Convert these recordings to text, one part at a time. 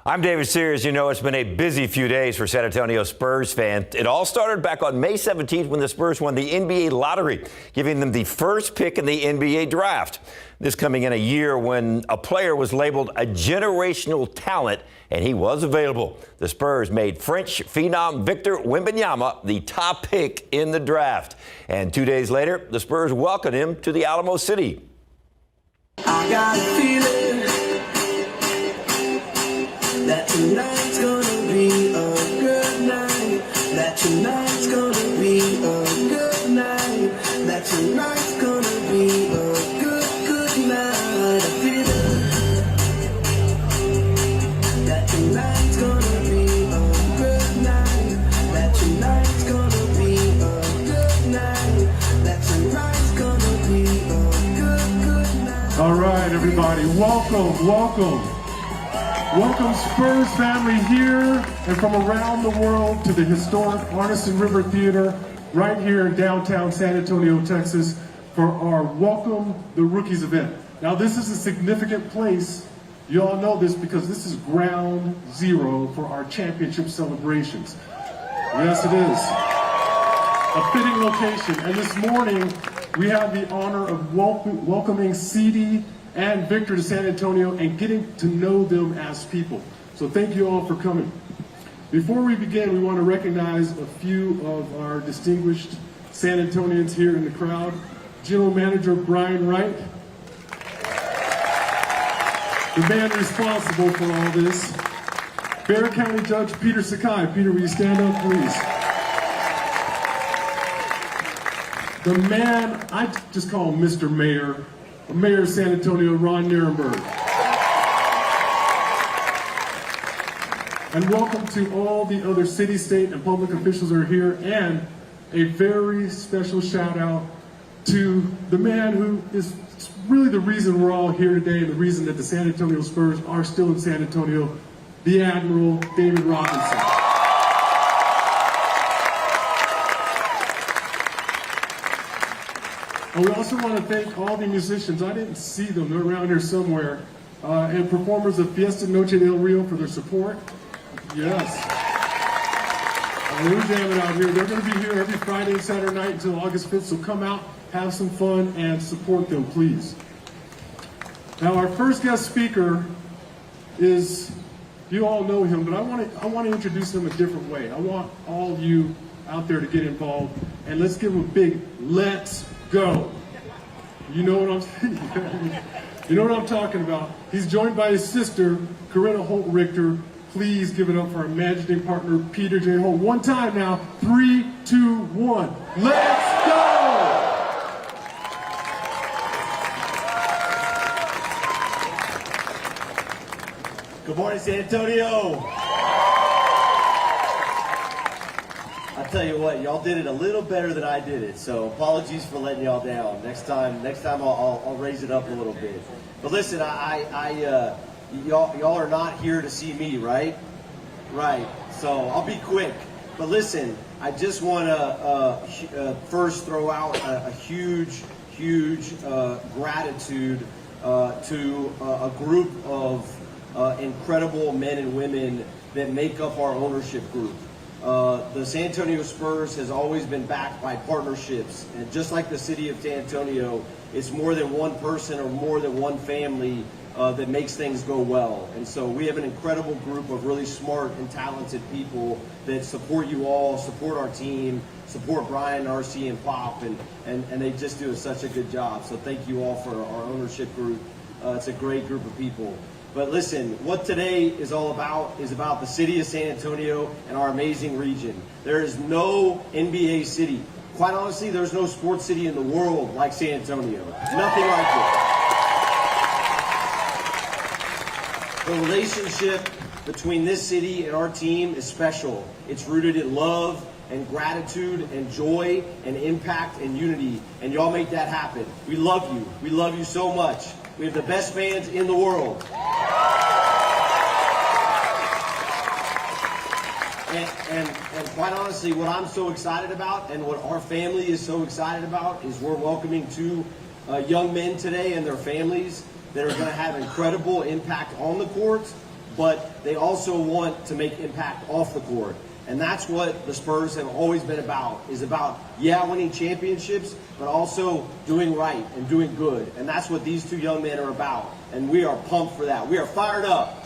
I'm David Sears. You know, it's been a busy few days for San Antonio Spurs fans. It all started back on May 17th when the Spurs won the NBA lottery, giving them the first pick in the NBA draft. This coming in a year when a player was labeled a generational talent, and he was available. The Spurs made French phenom Victor Wembanyama the top pick in the draft. And 2 days later, the Spurs welcomed him to the Alamo City. I got a feeling that tonight's gonna be a good night. That tonight's gonna be a good night. That tonight's gonna be a good night. I feel that tonight's gonna be a good night. That tonight's gonna be a good night. That tonight's gonna be a good night. All right, everybody, welcome. Welcome, Spurs family, here and from around the world to the historic Artisan River Theater right here in downtown San Antonio, Texas, for our Welcome the Rookies event. Now, this is a significant place. You all know this because this is ground zero for our championship celebrations. Yes, it is. A fitting location. And this morning, we have the honor of welcoming Sidy and Victor to San Antonio and getting to know them as people. So thank you all for coming. Before we begin, we want to recognize a few of our distinguished San Antonians here in the crowd. General Manager Brian Wright, the man responsible for all this. Bexar County Judge Peter Sakai. Peter, will you stand up, please? The man, I just call him Mr. Mayor, Mayor of San Antonio, Ron Nirenberg. And welcome to all the other city, state, and public officials who are here, and a very special shout out to the man who is really the reason we're all here today and the reason that the San Antonio Spurs are still in San Antonio, the Admiral David Robinson. And we also want to thank all the musicians. I didn't see them, they're around here somewhere. And performers of Fiesta Noche del Rio for their support. Yes. We're jamming out here. They're going to be here every Friday and Saturday night until August 5th, so come out, have some fun, and support them, please. Now, our first guest speaker is, you all know him, but I want to introduce him a different way. I want all of you out there to get involved, and let's give him a big let's go. You know what I'm talking about. He's joined by his sister, Corinna Holt Richter. Please give it up for our managing partner, Peter J. Holt. One time now, 3, 2, 1. Let's go! Good morning, San Antonio. I'll tell you what, y'all did it a little better than I did it, so apologies for letting y'all down. Next time I'll raise it up a little bit. But listen, y'all are not here to see me, right? Right. So I'll be quick. But listen, I just want to first throw out a huge gratitude to a group of incredible men and women that make up our ownership group. The San Antonio Spurs has always been backed by partnerships, and just like the city of San Antonio, it's more than one person or more than one family that makes things go well. And so we have an incredible group of really smart and talented people that support you all, support our team, support Brian, RC, and Pop, and they just do such a good job. So thank you all for our ownership group. It's a great group of people. But listen, what today is all about is about the city of San Antonio and our amazing region. There is no NBA city. Quite honestly, there's no sports city in the world like San Antonio. Nothing like it. The relationship between this city and our team is special. It's rooted in love and gratitude and joy and impact and unity. And y'all make that happen. We love you. We love you so much. We have the best fans in the world. And quite honestly, what I'm so excited about and what our family is so excited about is we're welcoming two young men today and their families that are going to have incredible impact on the court, but they also want to make impact off the court. And that's what the Spurs have always been about, is about, winning championships, but also doing right and doing good. And that's what these two young men are about. And we are pumped for that. We are fired up.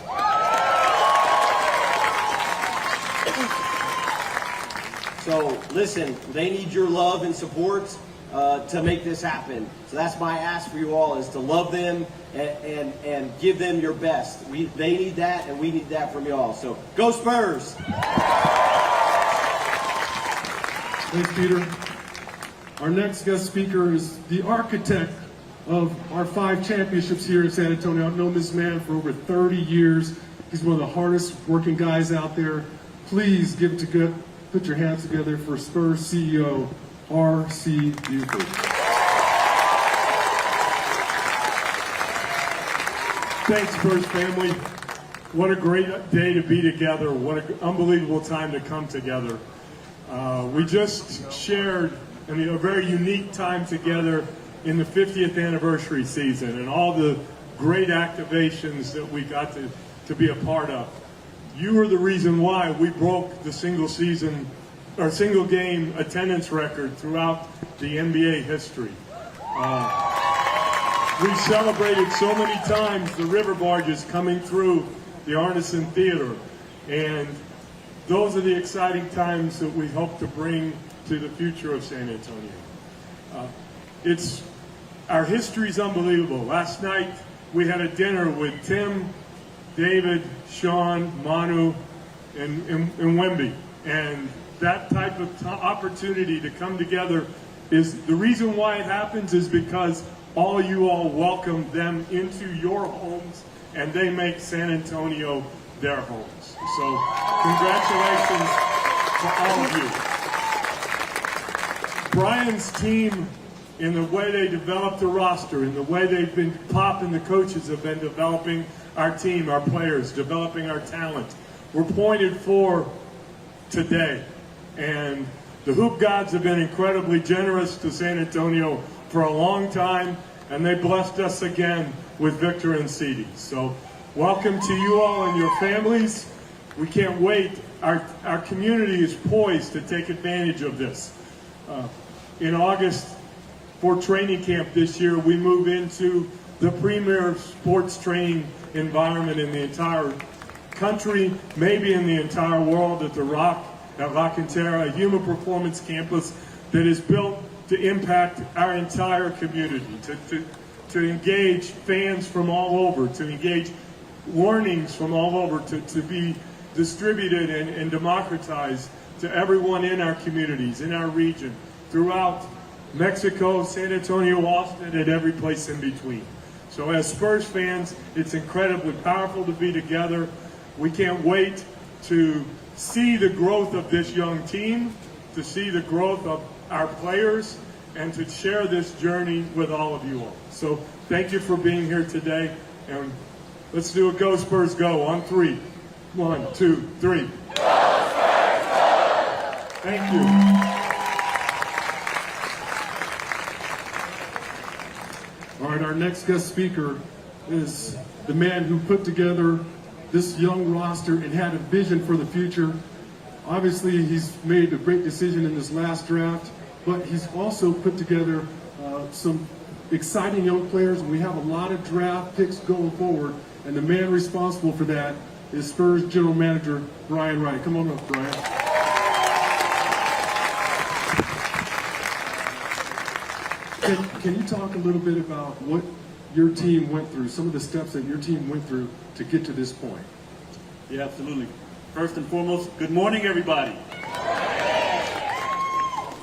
So listen, they need your love and support to make this happen. So that's my ask for you all, is to love them and give them your best. They need that, and we need that from y'all. So go Spurs! Thanks, Peter. Our next guest speaker is the architect of our 5 championships here in San Antonio. I've known this man for over 30 years. He's one of the hardest working guys out there. Please put your hands together for Spurs CEO, R.C. Buford. Thanks, Spurs family. What a great day to be together. What an unbelievable time to come together. We just shared a very unique time together in the 50th anniversary season, and all the great activations that we got to be a part of. You were the reason why we broke the single game attendance record throughout the NBA history. We celebrated so many times the river barges coming through the Arneson Theater, and those are the exciting times that we hope to bring to the future of San Antonio. Our history is unbelievable. Last night we had a dinner with Tim, David, Sean, Manu, and Wemby, and that type of opportunity to come together is the reason why it happens, is because you all welcome them into your homes, and they make San Antonio their homes. So congratulations to all of you. Brian's team, in the way they developed the roster, in the way Pop and the coaches have been developing our team, our players, developing our talent, we're pointed for today. And the Hoop Gods have been incredibly generous to San Antonio for a long time, and they blessed us again with Victor and Sidy. So welcome to you all and your families. We can't wait. Our community is poised to take advantage of this. In August, for training camp this year, we move into the premier sports training environment in the entire country, maybe in the entire world, at the Rock and Terra, a human performance campus that is built to impact our entire community, to engage fans from all over, to engage learnings from all over, to be distributed and democratized to everyone in our communities, in our region, throughout Mexico, San Antonio, Austin, and every place in between. So as Spurs fans, it's incredibly powerful to be together. We can't wait to see the growth of this young team, to see the growth of our players, and to share this journey with all of you all. So thank you for being here today, and let's do a Go Spurs Go on 3. 1, 2, 3. Go Spurs Go! Thank you. All right, our next guest speaker is the man who put together this young roster and had a vision for the future. Obviously, he's made a great decision in this last draft, but he's also put together some exciting young players, and we have a lot of draft picks going forward, and the man responsible for that is Spurs General Manager Brian Wright. Come on up, Brian. Can you talk a little bit about what your team went through, some of the steps that your team went through to get to this point? Yeah, absolutely. First and foremost, good morning, everybody.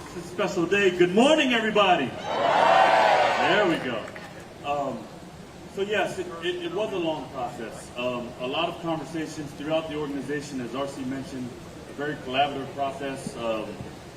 It's a special day. Good morning, everybody. There we go. So yes, it was a long process. A lot of conversations throughout the organization, as RC mentioned, a very collaborative process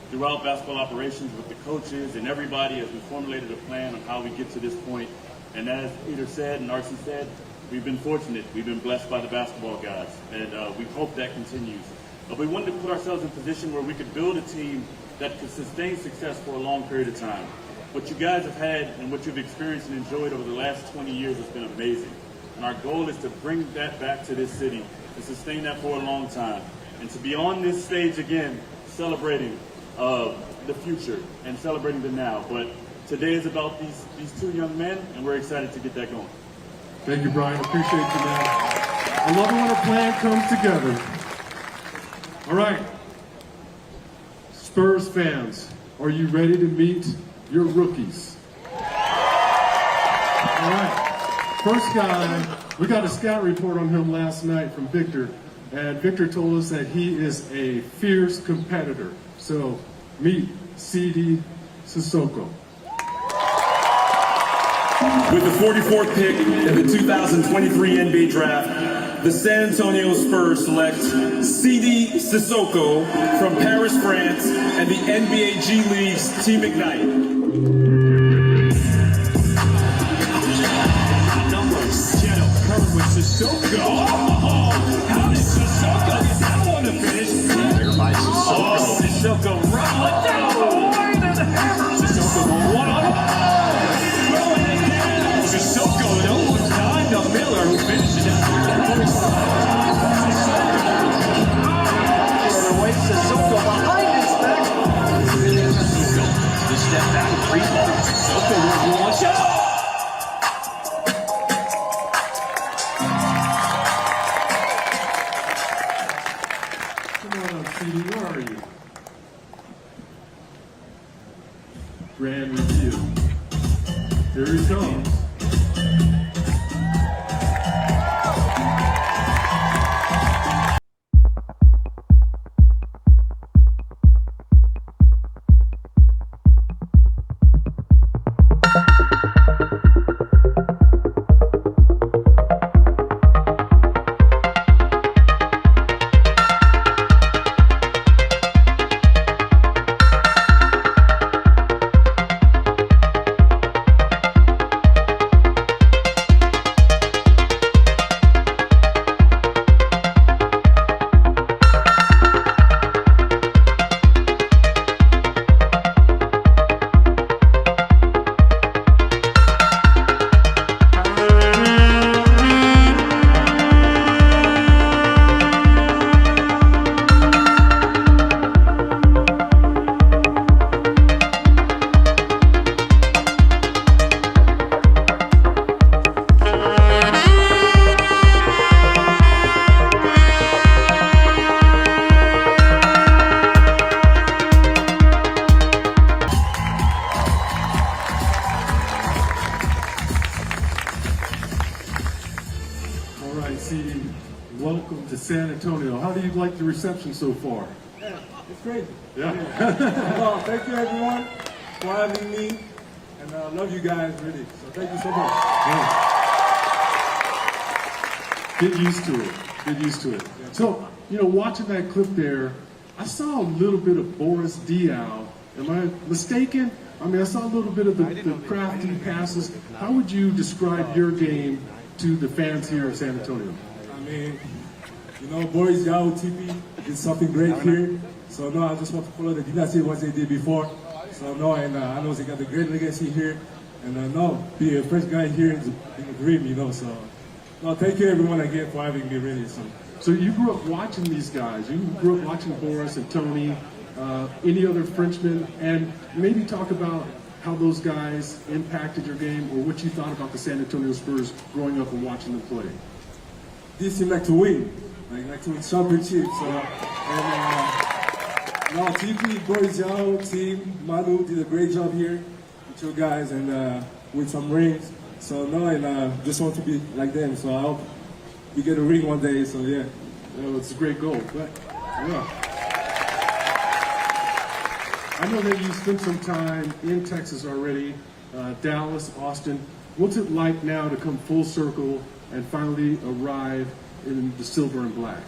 throughout basketball operations with the coaches and everybody as we formulated a plan on how we get to this point. And as Peter said and RC said, we've been fortunate. We've been blessed by the basketball guys, and we hope that continues. But we wanted to put ourselves in a position where we could build a team that could sustain success for a long period of time. What you guys have had and what you've experienced and enjoyed over the last 20 years has been amazing. And our goal is to bring that back to this city to sustain that for a long time, and to be on this stage again, celebrating the future and celebrating the now. But today is about these two young men, and we're excited to get that going. Thank you, Brian. Appreciate you, man. I love it when a plan comes together. All right. Spurs fans, are you ready to meet your rookies? All right. First guy, we got a scout report on him last night from Victor, and Victor told us that he is a fierce competitor. So, meet Sidy Cissoko. With the 44th pick in the 2023 NBA Draft, the San Antonio Spurs select Sidy Cissoko from Paris, France, and the NBA G League's Team Ignite. Numbers, Ghetto, covered with Cissoko. Oh, how did Cissoko get that one to finish? There by Cissoko. Oh, Cissoko rolling down the line and the hammer. Cissoko going one-on-one. Cissoko, no one's time to Miller, who finishes out. Cissoko behind his back. Cissoko, the step back, three ball. Cissoko will launch it. Come on up, Sidy. Where are you? Grand review. Here he comes. Sidy, welcome to San Antonio. How do you like the reception so far? Yeah, it's great. Yeah. Well, thank you everyone for having me, and I love you guys really. So thank you so much. Yeah. Get used to it. Get used to it. So, watching that clip there, I saw a little bit of Boris Diaw. Am I mistaken? I mean, I saw a little bit of the crafty passes. How would you describe your game to the fans here in San Antonio? I mean, Boris Diaw, TP did something great here. So no, I just want to follow the dynasty what they did before. So no, and I know they got a great legacy here. And no, be a first guy here is a dream, So no, thank you everyone again for having me really. So you grew up watching these guys. You grew up watching Boris and Tony, any other Frenchmen, and maybe talk about how those guys impacted your game or what you thought about the San Antonio Spurs growing up and watching them play. This team like to win, like to win championships. Now TP, Boris Diaw, team, Manu did a great job here with you guys and with some rings. So no, and just want to be like them. So I hope we get a ring one day. So yeah, it's a great goal. But yeah. I know that you spent some time in Texas already, Dallas, Austin. What's it like now to come full circle and finally arrive in the silver and black?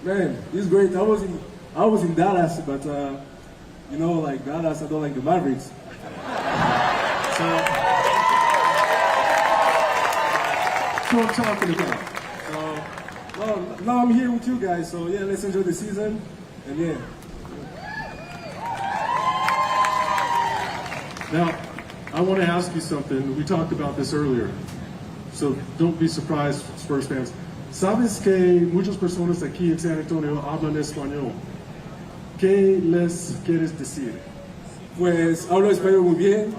Man, it's great. I was in Dallas, but like Dallas, I don't like the Mavericks. So what I'm talking about. So now I'm here with you guys. So yeah, let's enjoy the season, and yeah. Now, I want to ask you something. We talked about this earlier, so don't be surprised, Spurs fans. Sabes que muchas personas aquí en San Antonio hablan español. ¿Qué les quieres decir? Pues hablo español muy bien.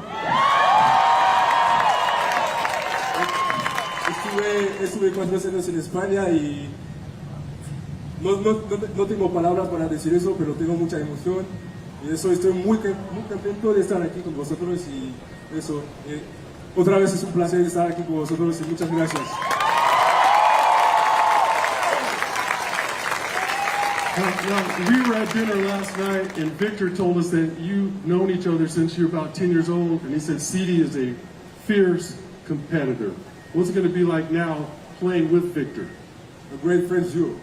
Estuve 4 años en España y no tengo palabras para decir eso, pero tengo mucha emoción. Y eso estoy muy contento de estar aquí con vosotros y eso. Otra vez es un placer estar aquí con vosotros y muchas gracias. Now, we were at dinner last night, and Victor told us that you've known each other since you're about 10 years old, and he said Sidy is a fierce competitor. What's it going to be like now playing with Victor? A great friend too.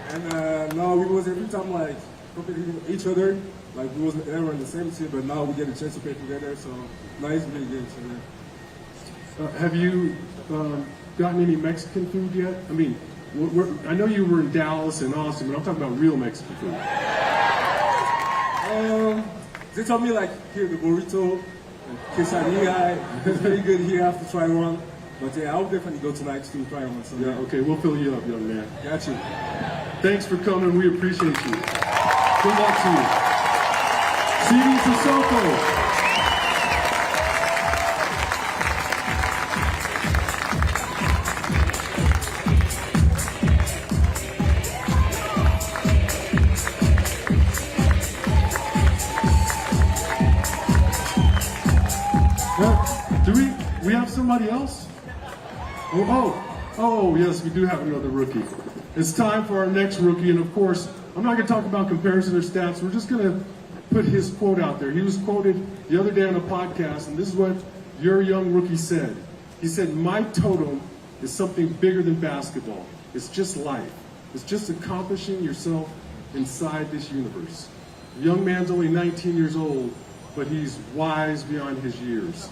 And now we was every time like competing with each other, like we wasn't ever on the same team, but now we get a chance to play together, so nice really good. So, Have you gotten any Mexican food yet? I mean, I know you were in Dallas and Austin, but I'm talking about real Mexican food. They told me like here the burrito, quesadilla, it's really good here. I have to try one. But yeah, I'll definitely go tonight to try one. So Yeah, okay, we'll fill you up, young man. got you. Thanks for coming. We appreciate you. Good luck to you. Sidy Cissoko. Do we have somebody else? Oh, yes, we do have another rookie. It's time for our next rookie, and of course, I'm not going to talk about comparison or stats. We're just going to put his quote out there. He was quoted the other day on a podcast, and this is what your young rookie said. He said, "My totem is something bigger than basketball. It's just life. It's just accomplishing yourself inside this universe." The young man's only 19 years old, but he's wise beyond his years.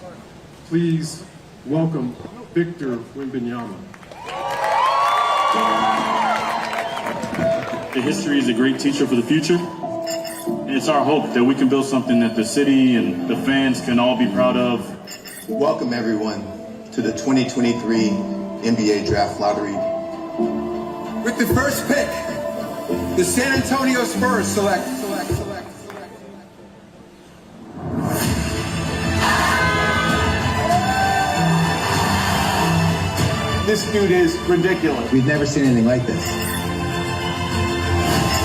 Please welcome Victor Wembanyama. The history is a great teacher for the future. And it's our hope that we can build something that the city and the fans can all be proud of. Welcome everyone to the 2023 NBA Draft Lottery. With the first pick, the San Antonio Spurs select. This dude is ridiculous. We've never seen anything like this.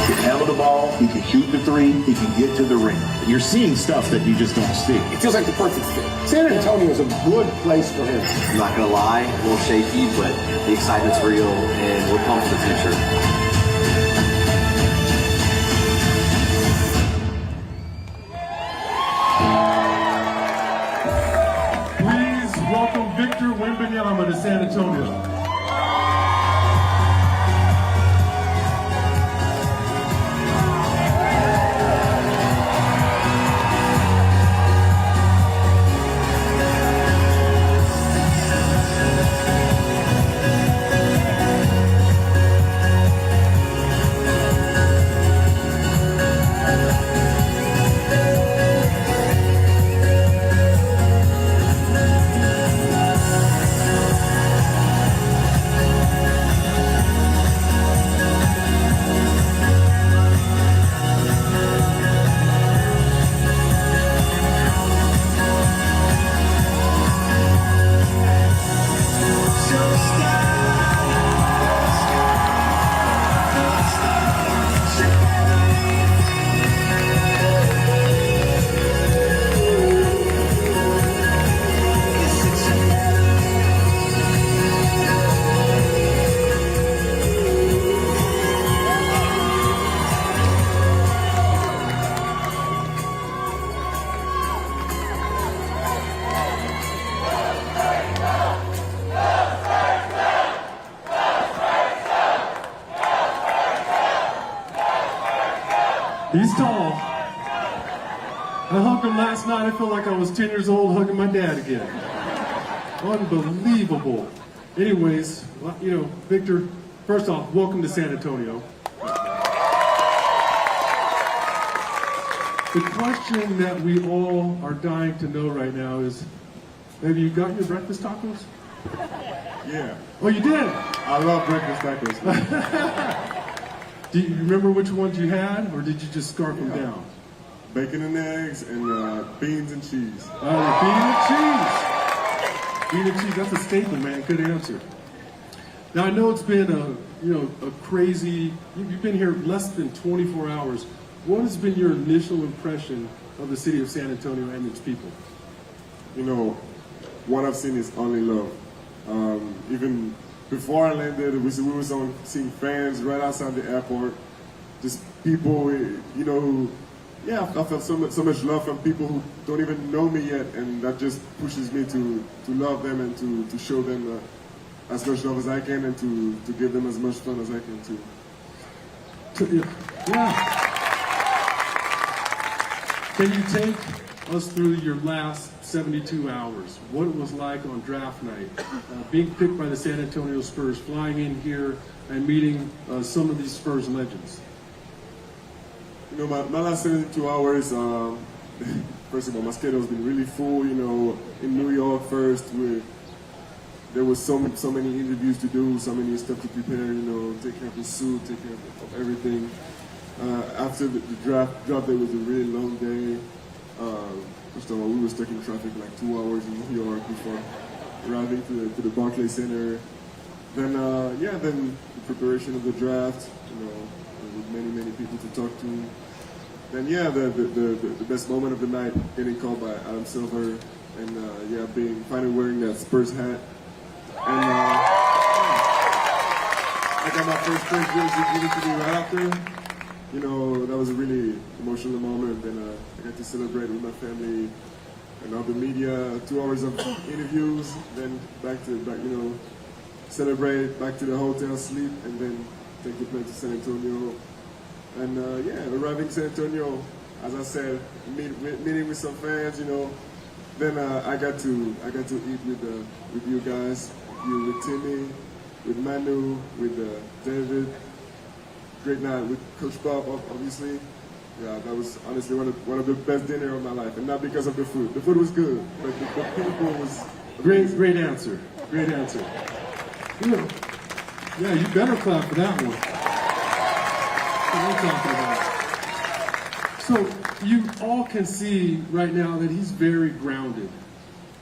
He can handle the ball, he can shoot the three, he can get to the ring. You're seeing stuff that you just don't see. It feels like the perfect fit. San Antonio is a good place for him. I'm not gonna lie, a little shaky, but the excitement's real and we're pumped for the future. Welcome Victor Wembanyama to San Antonio. He's tall. I hugged him last night. I felt like I was 10 years old hugging my dad again. Unbelievable. Anyways, you know, Victor, first off, welcome to San Antonio. The question that we all are dying to know right now is, have you gotten your breakfast tacos? Yeah. Oh, you did? I love breakfast tacos. Do you remember which ones you had, or did you just scarf them down? Bacon and eggs and beans and cheese. Bean and cheese. Bean and cheese, that's a staple, man. Good answer. Now, I know it's been a crazy, you've been here less than 24 hours. What has been your initial impression of the city of San Antonio and its people? You know, what I've seen is only love. Even before I landed, we were seeing fans right outside the airport. Just people, you know, who, yeah, I felt so much love from people who don't even know me yet, and that just pushes me to love them and to show them as much love as I can and to give them as much fun as I can too. Yeah. Can you take us through your last 72 hours? What it was like on draft night, being picked by the San Antonio Spurs, flying in here and meeting some of these Spurs legends? You know, my last 72 hours, first of all, my schedule's been really full. You know, in New York first, there was so many interviews to do, so many stuff to prepare, you know, take care of the suit, take care of everything. After the draft day was a really long day. First of all, we were stuck in traffic like 2 hours in New York before arriving to the Barclays Center. Then, then the preparation of the draft, you know, with many people to talk to. Then, the best moment of the night, getting called by Adam Silver, and finally wearing that Spurs hat. And I got my first Spurs jersey given to me right after. You know, that was a really emotional moment, and I got to celebrate with my family and all the media. 2 hours of interviews, then back, you know, celebrate, back to the hotel, sleep, and then take the plane to San Antonio. And arriving in San Antonio, as I said, meeting with some fans, you know. Then I got to eat with you guys, with Timmy, with Manu, with David. Great night with Coach Bob, obviously. Yeah, that was honestly one of the best dinners of my life, and not because of the food. The food was good, but the people was great. Great answer. Great answer. Yeah, you better clap for that one. So you all can see right now that he's very grounded,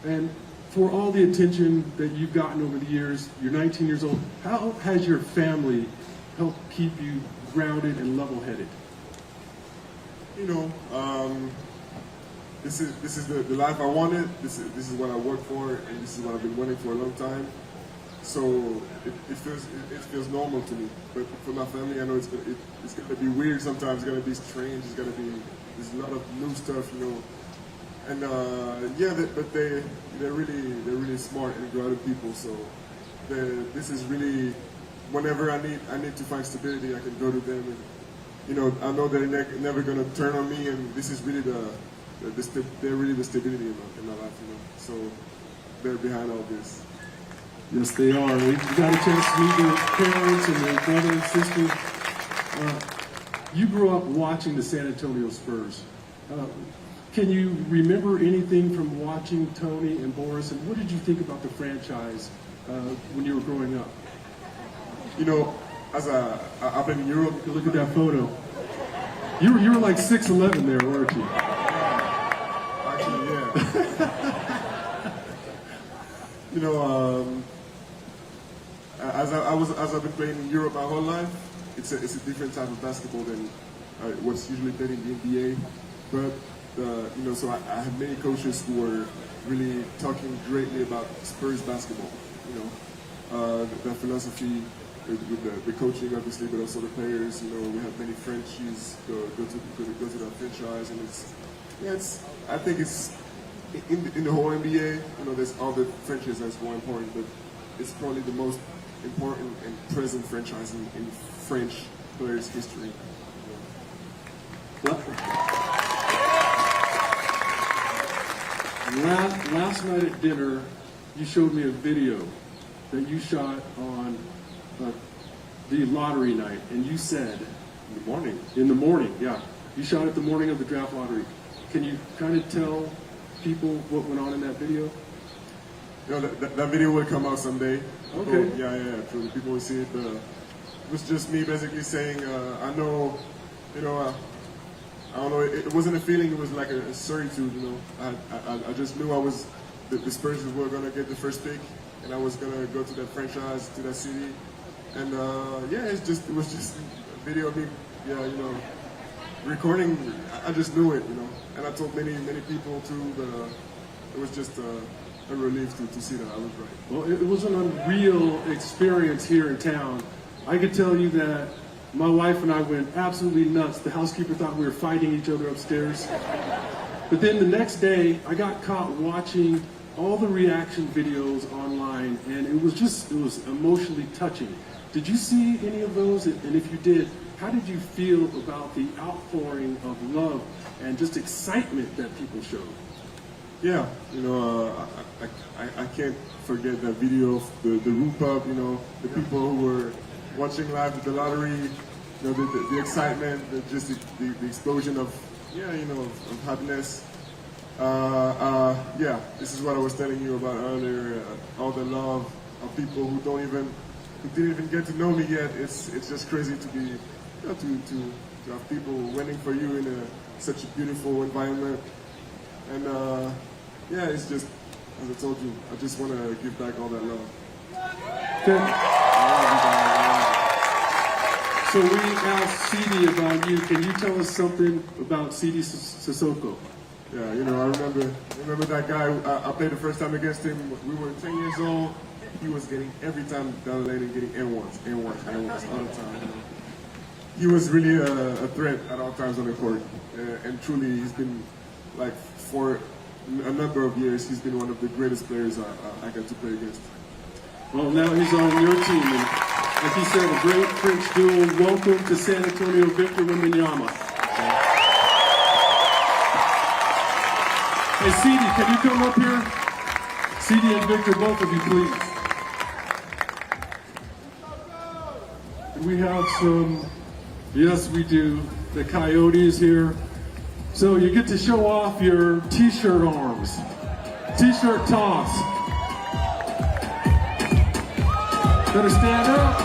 and for all the attention that you've gotten over the years, you're 19 years old. How has your family help keep you grounded and level-headed? You know, this is the life I wanted. This is what I worked for, and this is what I've been wanting for a long time. So it feels normal to me. But for my family, I know it's gonna be weird sometimes. It's gonna be strange. There's a lot of new stuff, you know. And but they're really smart and grounded people. So this is really. Whenever I need to find stability, I can go to them, and you know, I know they're never gonna turn on me, and this is really they're really the stability in my life, you know. So they're behind all this. Yes, they are. We got a chance to meet their parents and their brother and sister. You grew up watching the San Antonio Spurs. Can you remember anything from watching Tony and Boris, and what did you think about the franchise when you were growing up? You know, as I've been in Europe. Look at that photo. You were like 6'11" there, weren't you? Actually, yeah. You know, as I've been playing in Europe my whole life, it's a different type of basketball than what's usually played in the NBA. But you know, so I had many coaches who were really talking greatly about Spurs basketball. You know, the philosophy. With the coaching, obviously, but also the players. You know, we have many Frenchies go to that franchise, and I think it's in the whole NBA. You know, there's all the franchises that's more important, but it's probably the most important and present franchise in French players' history. Last night at dinner, you showed me a video that you shot on the lottery night, and you said in the morning, yeah, you shot it the morning of the draft lottery. Can you kind of tell people what went on in that video? that video will come out someday. Okay. Yeah. True. People will see it. It was just me basically saying, I know, I don't know. It wasn't a feeling. It was like a certitude. I just knew the Spurs were gonna get the first pick, and I was gonna go to that franchise, to that city, and it was just a video of me, recording. I just knew it, and I told many people too, but it was just a relief to see that I was right. Well, it was an unreal experience here in town. I could tell you that my wife and I went absolutely nuts. The housekeeper thought we were fighting each other upstairs. But then the next day, I got caught watching all the reaction videos online, and it was emotionally touching. Did you see any of those? And if you did, how did you feel about the outpouring of love and just excitement that people showed? Yeah, I can't forget that video of the roof up, the people who were watching live at the lottery, the excitement, the explosion of happiness. This is what I was telling you about earlier. All the love of people who didn't even get to know me yet. It's just crazy to be to have people waiting for you in such a beautiful environment. And it's just, as I told you, I just want to give back all that love. So we asked Sidy about you. Can you tell us something about Sidy Cissoko? Yeah, I remember that guy. I played the first time against him. We were 10 years old. He was getting every time down the lane and getting N1s all the time. He was really a threat at all times on the court, and truly, he's been for a number of years, he's been one of the greatest players I got to play against. Well, now he's on your team, and like he said, a great French duo. Welcome to San Antonio, Victor Wembanyama. Hey, Sidy, can you come up here? Sidy and Victor, both of you, please. We have some, yes, we do. The Coyote is here. So you get to show off your t-shirt arms. T-shirt toss. Better stand up.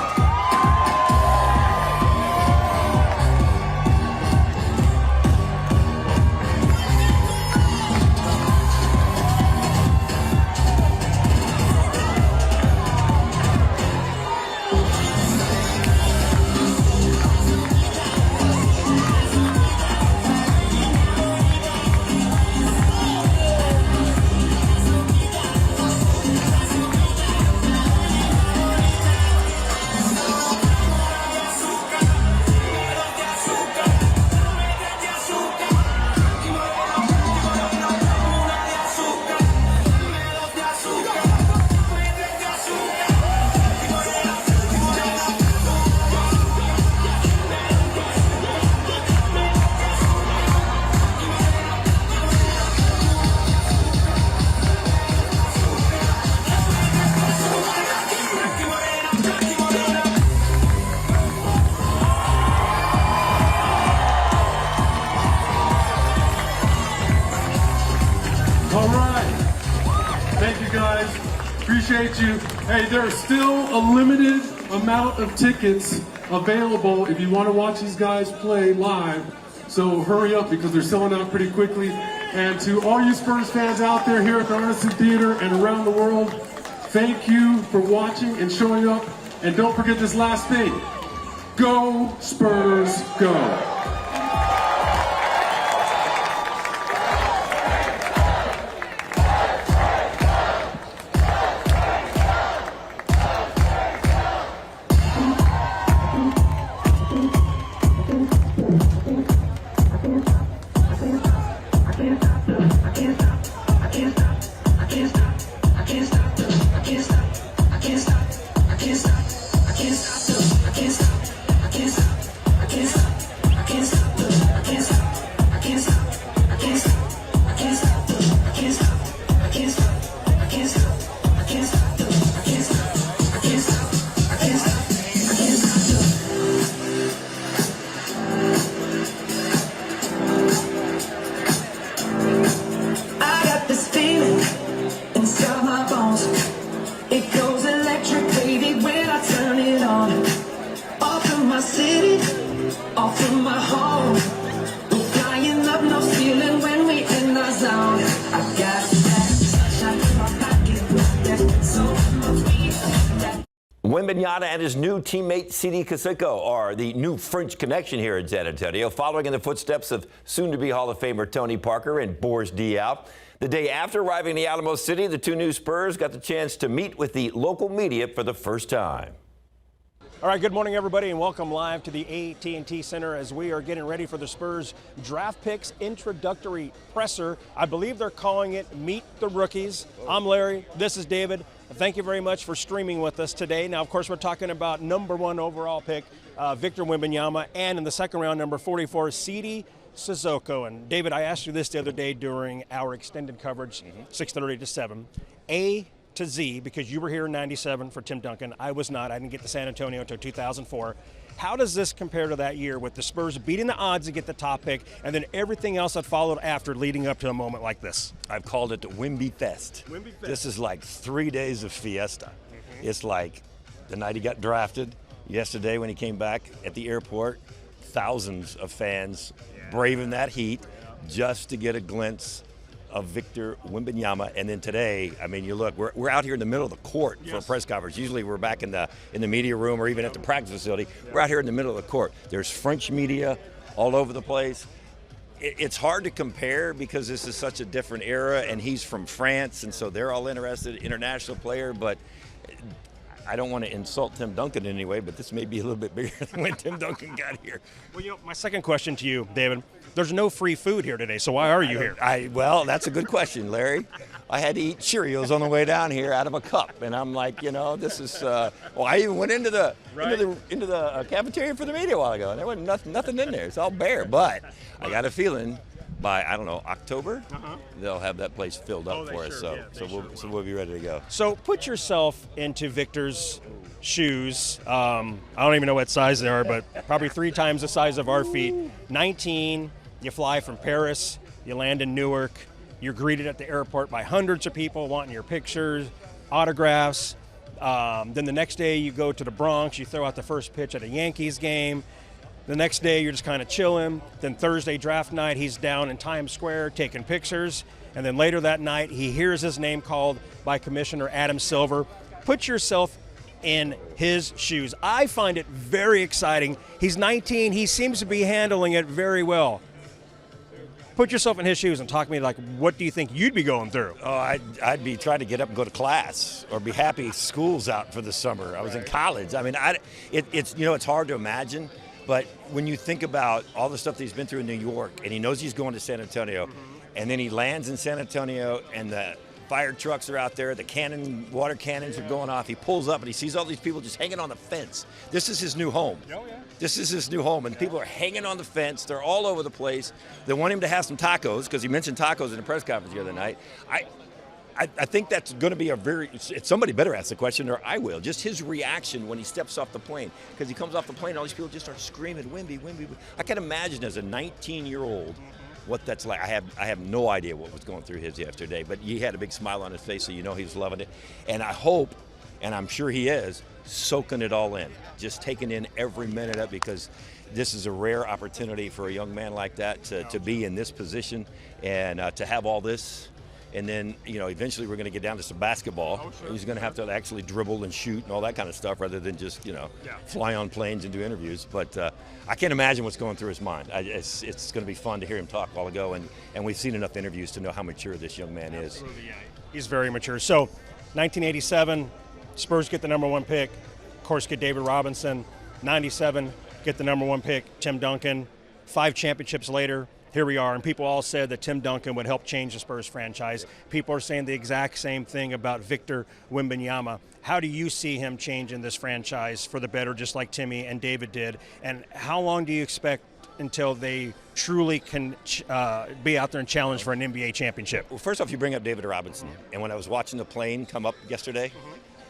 Appreciate you. Hey, there's still a limited amount of tickets available if you want to watch these guys play live. So hurry up because they're selling out pretty quickly. And to all you Spurs fans out there here at the Artisan Theater and around the world, thank you for watching and showing up. And don't forget this last thing. Go Spurs, go. I can't stop. Wembanyama and his new teammate Sidy Cissoko are the new French connection here in San Antonio, following in the footsteps of soon-to-be Hall of Famer Tony Parker and Boris Diaw. The day after arriving in the Alamo City, the two new Spurs got the chance to meet with the local media for the first time. All right, good morning, everybody, and welcome live to the AT&T Center as we are getting ready for the Spurs draft picks introductory presser. I believe they're calling it Meet the Rookies. I'm Larry. This is David. Thank you very much for streaming with us today. Now, of course, we're talking about #1 overall pick, Victor Wembanyama, and in the second round, number 44, Sidy Cissoko. And David, I asked you this the other day during our extended coverage, 6:30 to 7. A to Z, because you were here in 97 for Tim Duncan. I was not. I didn't get to San Antonio until 2004. How does this compare to that year with the Spurs beating the odds to get the top pick and then everything else that followed after leading up to a moment like this? I've called it the Wemby Fest. Wemby Fest. This is like 3 days of fiesta. It's like the night he got drafted, yesterday when he came back at the airport, thousands of fans braving that heat just to get a glimpse of Victor Wembanyama. And then today, I mean, you look, we're out here in the middle of the court for a press conference. Usually we're back in the media room or even at the practice facility. We're out here in the middle of the court. There's French media all over the place. It's hard to compare because this is such a different era, and he's from France, and so they're all interested, international player, but I don't want to insult Tim Duncan in any way, but this may be a little bit bigger than when Tim Duncan got here. Well, you know, my second question to you, David, there's no free food here today, so why are you here? Well, that's a good question, Larry. I had to eat Cheerios on the way down here out of a cup, and I'm like, you know, this is. Well, I even went into the cafeteria for the media a while ago, and there wasn't nothing in there. It's all bare, but I got a feeling by, I don't know, October, they'll have that place filled up for us. So we'll be ready to go. So put yourself into Victor's shoes. I don't even know what size they are, but probably 3 times the size of our feet. 19, you fly from Paris, you land in Newark, you're greeted at the airport by hundreds of people wanting your pictures, autographs. Then the next day you go to the Bronx, you throw out the first pitch at a Yankees game. The next day, you're just kind of chilling. Then Thursday draft night, he's down in Times Square taking pictures. And then later that night, he hears his name called by Commissioner Adam Silver. Put yourself in his shoes. I find it very exciting. He's 19. He seems to be handling it very well. Put yourself in his shoes and talk to me like, what do you think you'd be going through? Oh, I'd be trying to get up and go to class, or be happy school's out for the summer. I was in college. I mean, it's hard to imagine. But when you think about all the stuff that he's been through in New York, and he knows he's going to San Antonio, and then he lands in San Antonio, and the fire trucks are out there, the water cannons are going off. He pulls up, and he sees all these people just hanging on the fence. This is his new home. This is his new home, and people are hanging on the fence. They're all over the place. They want him to have some tacos, because he mentioned tacos in the press conference the other night. I think that's going to be somebody better ask the question, or I will. Just his reaction when he steps off the plane, because he comes off the plane, all these people just start screaming, Wemby, Wemby. I can imagine as a 19-year-old what that's like. I have no idea what was going through his yesterday, but he had a big smile on his face, so you know he was loving it. And I hope, and I'm sure he is, soaking it all in, just taking in every minute of it, because this is a rare opportunity for a young man like that to be in this position and to have all this. And then, you know, eventually we're going to get down to some basketball. He's going to have to actually dribble and shoot and all that kind of stuff rather than just, fly on planes and do interviews. But I can't imagine what's going through his mind. It's going to be fun to hear him talk a while ago. And we've seen enough interviews to know how mature this young man is. Absolutely, yeah. He's very mature. So, 1987, Spurs get the #1 pick. Of course, get David Robinson. 97, get the #1 pick, Tim Duncan. 5 championships later, here we are, and people all said that Tim Duncan would help change the Spurs franchise. People are saying the exact same thing about Victor Wembanyama. How do you see him changing this franchise for the better, just like Timmy and David did? And how long do you expect until they truly can be out there and challenge for an NBA championship? Well, first off, you bring up David Robinson, and when I was watching the plane come up yesterday,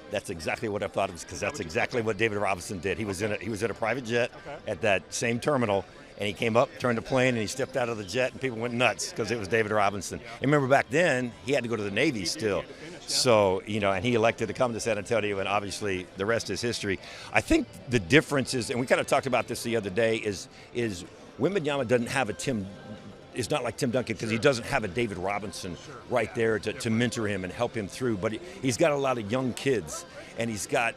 that's exactly what I thought of, because that's exactly what David Robinson did. He was in a private jet at that same terminal. And he came up, turned the plane, and he stepped out of the jet, and people went nuts because it was David Robinson. And remember back then, he had to go to the Navy still. So, and he elected to come to San Antonio, and obviously the rest is history. I think the difference is, and we kind of talked about this the other day, is Wembanyama doesn't have a Tim is not like Tim Duncan because he doesn't have a David Robinson right there to mentor him and help him through. But he's got a lot of young kids, and he's got,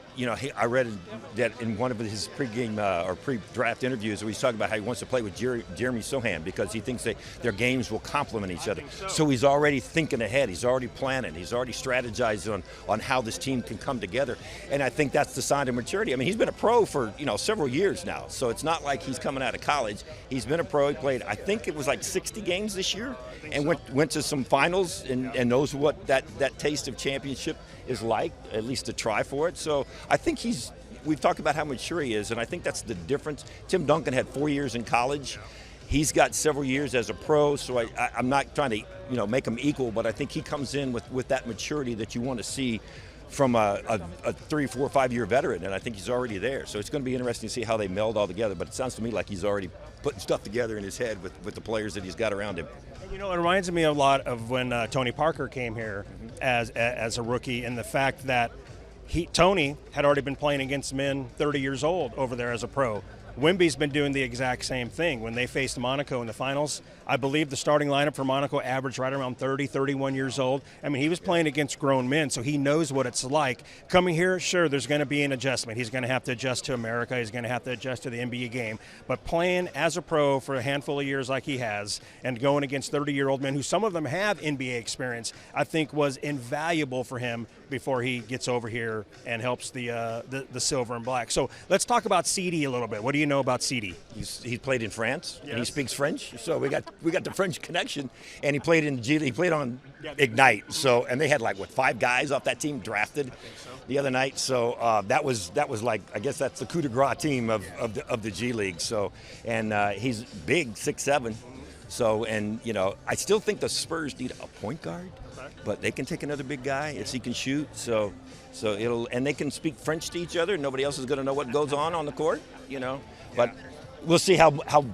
I read that in one of his pregame or pre-draft interviews where he's talking about how he wants to play with Jeremy Sohan because he thinks their games will complement each other. So he's already thinking ahead. He's already planning. He's already strategizing on how this team can come together. And I think that's the sign of maturity. I mean, he's been a pro for, several years now. So it's not like he's coming out of college. He's been a pro. He played, I think it was like 60 games this year and went to some finals and knows what that taste of championship is like, at least to try for it. So I think we've talked about how mature he is, and I think that's the difference. Tim Duncan had 4 years in college. He's got several years as a pro, so I'm not trying to make him equal, but I think he comes in with that maturity that you want to see from a 3, 4, 5 year veteran, and I think he's already there. So it's going to be interesting to see how they meld all together, but it sounds to me like he's already putting stuff together in his head with the players that he's got around him. It reminds me a lot of when Tony Parker came here as a rookie, and the fact that Tony had already been playing against men 30 years old over there as a pro. Wemby's been doing the exact same thing. When they faced Monaco in the finals, I believe the starting lineup for Monaco averaged right around 30, 31 years old. I mean, he was playing against grown men, so he knows what it's like. Coming here, sure, there's going to be an adjustment. He's going to have to adjust to America. He's going to have to adjust to the NBA game. But playing as a pro for a handful of years like he has and going against 30-year-old men, who some of them have NBA experience, I think was invaluable for him before he gets over here and helps the silver and black. So let's talk about Sidy a little bit. What do you know about Sidy? He played in France, yes, and he speaks French, so we got the French connection. And he played in G League. He played on Ignite, so and they had 5 guys off that team drafted the other night. So that was like, I guess that's the coup de grace team of the G League. So and he's big, 6'7". So and I still think the Spurs need a point guard, but they can take another big guy if he can shoot. So and they can speak French to each other. Nobody else is going to know what goes on the court, But we'll see how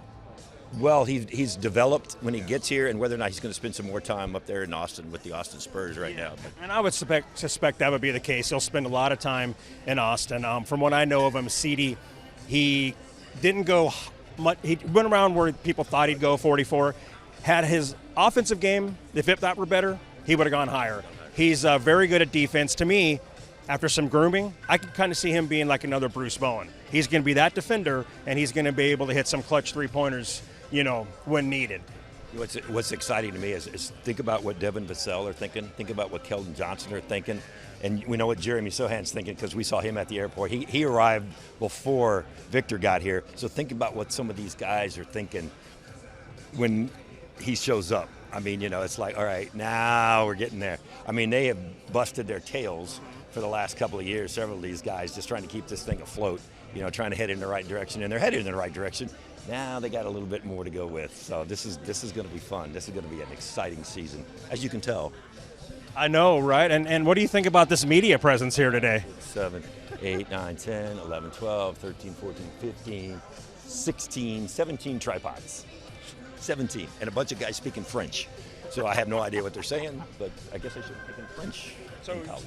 well he's developed when he gets here, and whether or not he's going to spend some more time up there in Austin with the Austin Spurs right now. And I would suspect that would be the case. He'll spend a lot of time in Austin. From what I know of him, Sidy, he didn't go much. He went around where people thought he'd go, 44. Had his offensive game, if that were better, he would have gone higher. He's very good at defense. To me, after some grooming, I can kind of see him being like another Bruce Bowen. He's going to be that defender, and he's going to be able to hit some clutch three-pointers, when needed. What's exciting to me is think about what Devin Vassell are thinking. Think about what Keldon Johnson are thinking. And we know what Jeremy Sohan's thinking because we saw him at the airport. He arrived before Victor got here. So think about what some of these guys are thinking when he shows up. I mean, it's like, all right, now we're getting there. I mean, they have busted their tails for the last couple of years, several of these guys, just trying to keep this thing afloat, trying to head in the right direction. And they're headed in the right direction. Now they got a little bit more to go with. So this is going to be fun. This is going to be an exciting season, as you can tell. I know, right? And what do you think about this media presence here today? 7, 8, 9, 10, 11, 12, 13, 14, 15, 16, 17 tripods. 17, and a bunch of guys speaking French. So I have no idea what they're saying, but I guess I should have taken French.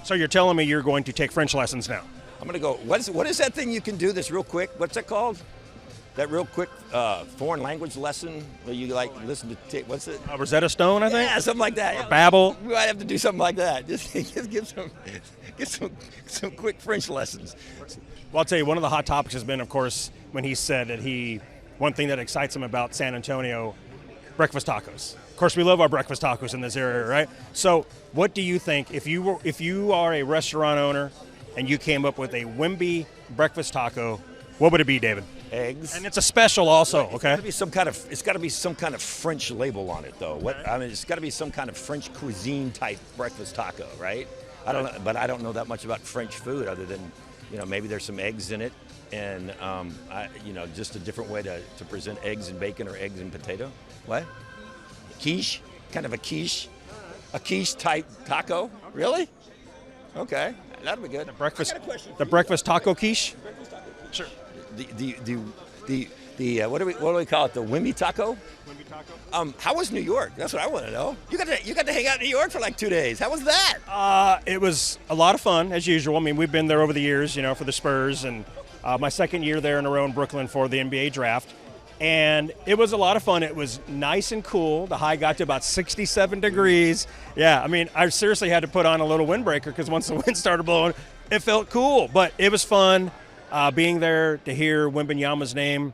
So you're telling me you're going to take French lessons now? I'm going to go, what is that thing you can do that's real quick? What's that called? That real quick foreign language lesson where you listen to, what's it? Rosetta Stone, I think? Yeah, something like that. Or Babbel. We might have to do something like that. Just give some quick French lessons. Well, I'll tell you, one of the hot topics has been, of course, when he said that one thing that excites him about San Antonio, breakfast tacos. Of course, we love our breakfast tacos in this area, right? So what do you think, if you are a restaurant owner and you came up with a Wemby breakfast taco, what would it be, David? Eggs. And it's a special also, okay? It's got to be some kind of French label on it, though. It's got to be some kind of French cuisine type breakfast taco, right? I don't know, but I don't know that much about French food other than, maybe there's some eggs in it, and just a different way to present eggs and bacon or eggs and potato. What? Quiche? Kind of a quiche type taco? Really? Okay, that'll be good. The breakfast taco quiche? Sure. What do we call it? The Wemby taco? Wemby taco. How was New York? That's what I want to know. You got to hang out in New York for like 2 days. How was that? It was a lot of fun as usual. I mean, we've been there over the years, for the Spurs, and my second year there in a row in Brooklyn for the NBA draft. And it was a lot of fun. It was nice and cool. The high got to about 67 degrees. Yeah, I mean, I seriously had to put on a little windbreaker because once the wind started blowing, it felt cool. But it was fun being there to hear Wembanyama's name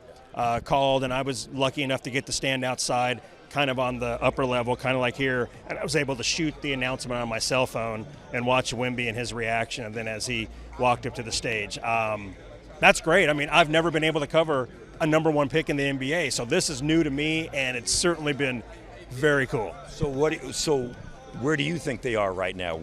called, and I was lucky enough to get to stand outside kind of on the upper level, kind of like here, and I was able to shoot the announcement on my cell phone and watch Wemby and his reaction, and then as he walked up to the stage. That's great. I mean, I've never been able to cover a number one pick in the NBA, so this is new to me, and it's certainly been very cool. So where do you think they are right now?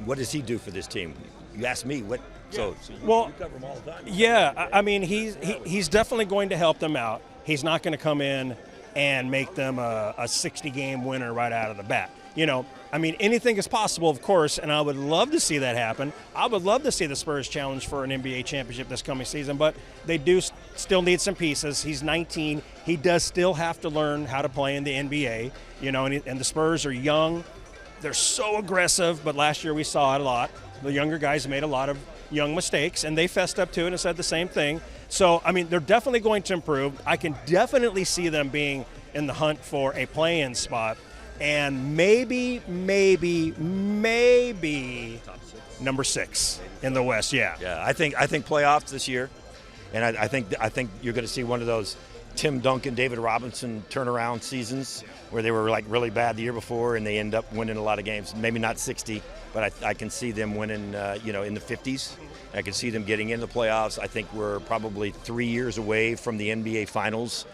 What does he do for this team? You asked me what. So well, you cover him all the time. Yeah, I mean, he's definitely going to help them out. He's not going to come in and make them a 60-game winner right out of the bat. You know, I mean, anything is possible, of course, and I would love to see that happen. I would love to see the Spurs challenge for an NBA championship this coming season, but they do still need some pieces. He's 19. He does still have to learn how to play in the NBA, you know, and the Spurs are young. They're so aggressive, but last year we saw it a lot. The younger guys made a lot of young mistakes, and they fessed up to it and said the same thing. So, I mean, they're definitely going to improve. I can definitely see them being in the hunt for a play-in spot, and maybe number 6 in the West. Yeah. Yeah, I think playoffs this year, and I think you're going to see one of those Tim Duncan, David Robinson turnaround seasons where they were like really bad the year before and they end up winning a lot of games. Maybe not 60, but I can see them winning, in the 50s. I can see them getting into the playoffs. I think we're probably 3 years away from the NBA Finals,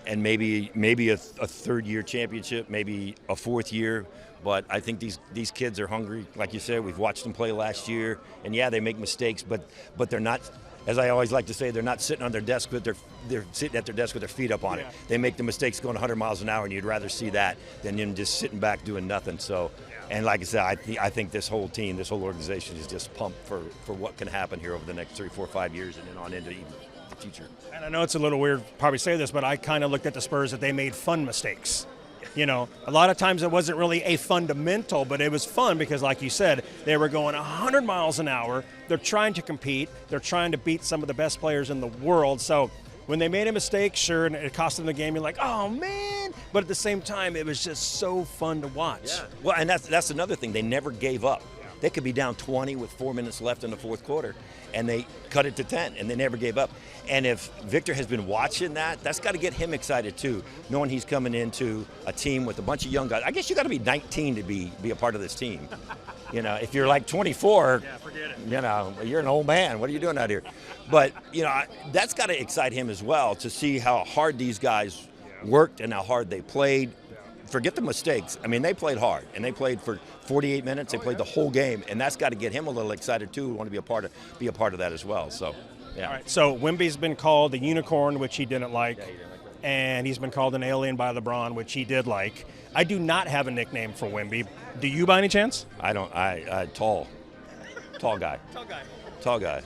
and maybe a third-year championship, maybe a fourth year. But I think these kids are hungry. Like you said, we've watched them play last year, and yeah, they make mistakes, but they're not. As I always like to say, they're not sitting on their desk, but they're sitting at their desk with their feet up on it. They make the mistakes going 100 miles an hour, and you'd rather see that than them just sitting back doing nothing. So, and like I said, I think this whole team, this whole organization is just pumped for what can happen here over the next 3, 4, 5 years and then on into even the future. And I know it's a little weird to probably say this, but I kind of looked at the Spurs that they made fun mistakes. You know, a lot of times it wasn't really a fundamental, but it was fun because, like you said, they were going 100 miles an hour. They're trying to compete. They're trying to beat some of the best players in the world. So when they made a mistake, sure, and it cost them the game, you're like, oh, man. But at the same time, it was just so fun to watch. Yeah. Well, and that's another thing. They never gave up. They could be down 20 with 4 minutes left in the fourth quarter, and they cut it to 10, and they never gave up. And if Victor has been watching that's got to get him excited too, knowing he's coming into a team with a bunch of young guys. I guess you got to be 19 to be a part of this team. You know, if you're like 24, forget it. You know, you're an old man. What are you doing out here? But, you know, that's got to excite him as well to see how hard these guys worked and how hard they played. Forget the mistakes. I mean, they played hard, and they played for 48 minutes. They played the whole game, and that's got to get him a little excited too. Want to be a part of that as well. So, yeah. All right. So Wemby's been called a unicorn, which he didn't like, and he's been called an alien by LeBron, which he did like. I do not have a nickname for Wemby. Do you, by any chance? I don't. Tall guy. Tall guy.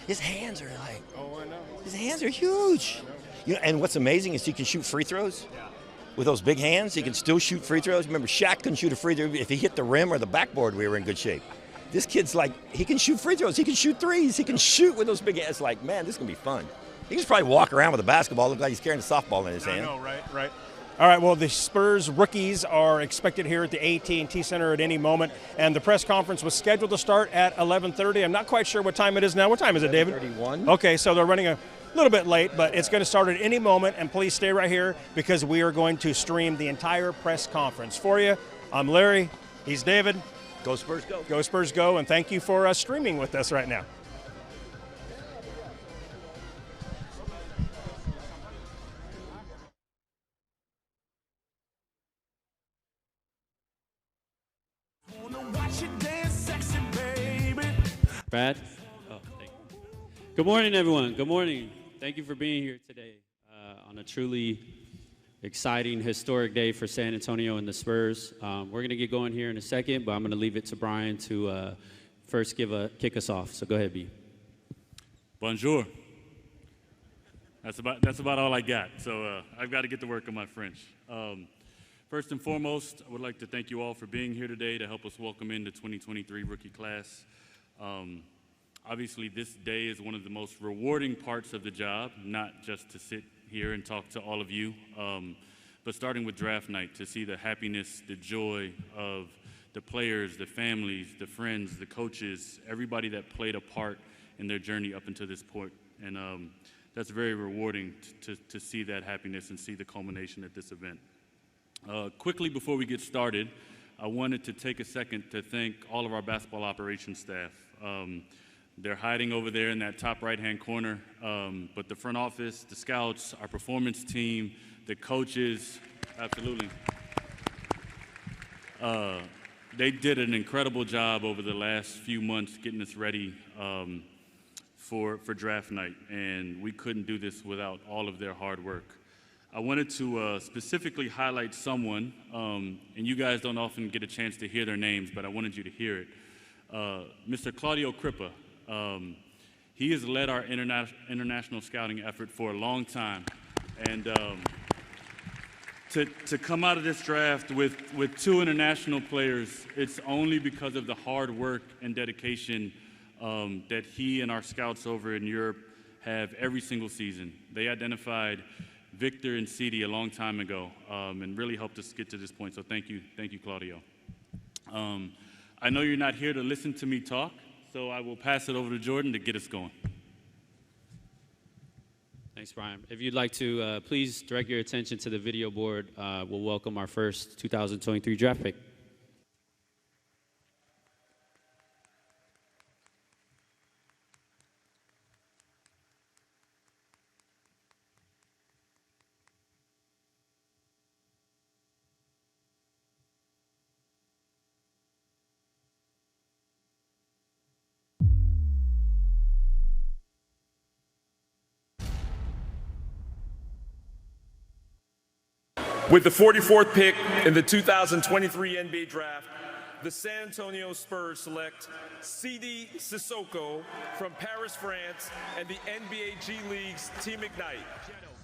His hands are like. Oh, I know. His hands are huge. You know, and what's amazing is he can shoot free throws. Yeah. With those big hands, he can still shoot free throws. Remember, Shaq couldn't shoot a free throw. If he hit the rim or the backboard, we were in good shape. This kid's like, he can shoot free throws. He can shoot threes. He can shoot with those big hands. Like, man, this is going to be fun. He can just probably walk around with a basketball, look like he's carrying a softball in his hand. I know, right. All right, well, the Spurs rookies are expected here at the AT&T Center at any moment, and the press conference was scheduled to start at 11:30. I'm not quite sure what time it is now. What time is it, David? 11:31. Okay, so they're running a little bit late, but it's going to start at any moment, and please stay right here because we are going to stream the entire press conference for you. I'm Larry. He's David. Go Spurs, go. Go Spurs, go, and thank you for streaming with us right now. Brad? Oh, thank you. Good morning, everyone. Good morning. Thank you for being here today on a truly exciting, historic day for San Antonio and the Spurs. We're going to get going here in a second, but I'm going to leave it to Brian to first kick us off. So go ahead, B. Bonjour. That's about all I got. So I've got to get to work on my French. First and foremost, I would like to thank you all for being here today to help us welcome in the 2023 rookie class. Obviously, this day is one of the most rewarding parts of the job, not just to sit here and talk to all of you. But starting with draft night, to see the happiness, the joy of the players, the families, the friends, the coaches, everybody that played a part in their journey up until this point. And that's very rewarding to see that happiness and see the culmination at this event. Quickly before we get started, I wanted to take a second to thank all of our basketball operations staff. They're hiding over there in that top right-hand corner, but the front office, the scouts, our performance team, the coaches, absolutely. They did an incredible job over the last few months getting us ready for draft night, and we couldn't do this without all of their hard work. I wanted to specifically highlight someone, and you guys don't often get a chance to hear their names, but I wanted you to hear it. Mr. Claudio Crippa. He has led our international scouting effort for a long time, and to come out of this draft with 2 international players, it's only because of the hard work and dedication that he and our scouts over in Europe have every single season. They identified Victor and Sidy a long time ago and really helped us get to this point, so thank you, Claudio. I know you're not here to listen to me talk, so I will pass it over to Jordan to get us going. Thanks, Brian. If you'd like to please direct your attention to the video board, we'll welcome our first 2023 draft pick. With the 44th pick in the 2023 NBA Draft, the San Antonio Spurs select Sidy Cissoko from Paris, France, and the NBA G League's Team Ignite.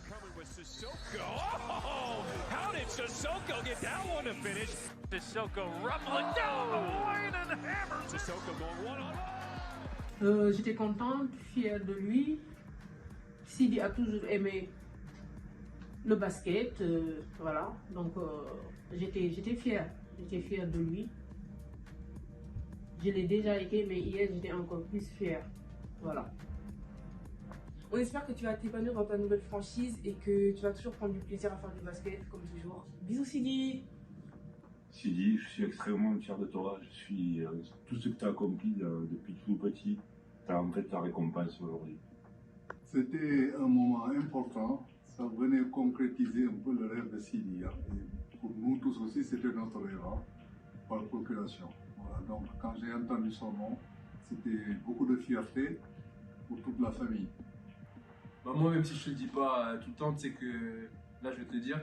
Covered with Cissoko. Oh, how did Cissoko get that one to finish? Cissoko rumbling down the lane and hammer. Cissoko going one-on-one. J'étais contente, fière de lui. Sidy a toujours aimé le basket, voilà. Donc j'étais fière de lui. Je l'ai déjà été, mais hier j'étais encore plus fière, voilà. On espère que tu vas t'épanouir dans ta nouvelle franchise et que tu vas toujours prendre du plaisir à faire du basket, comme toujours. Bisous Sidy. Sidy, je suis extrêmement fier de toi. Je suis tout ce que tu as accompli depuis tout petit. Tu as en fait ta récompense aujourd'hui. C'était un moment important. Ça venait concrétiser un peu le rêve de Sidy. Et pour nous tous aussi, c'était notre rêve, par procuration. Voilà, donc quand j'ai entendu son nom, c'était beaucoup de fierté pour toute la famille. Bah moi, même si je te le dis pas tout le temps, tu sais que là, je vais te le dire,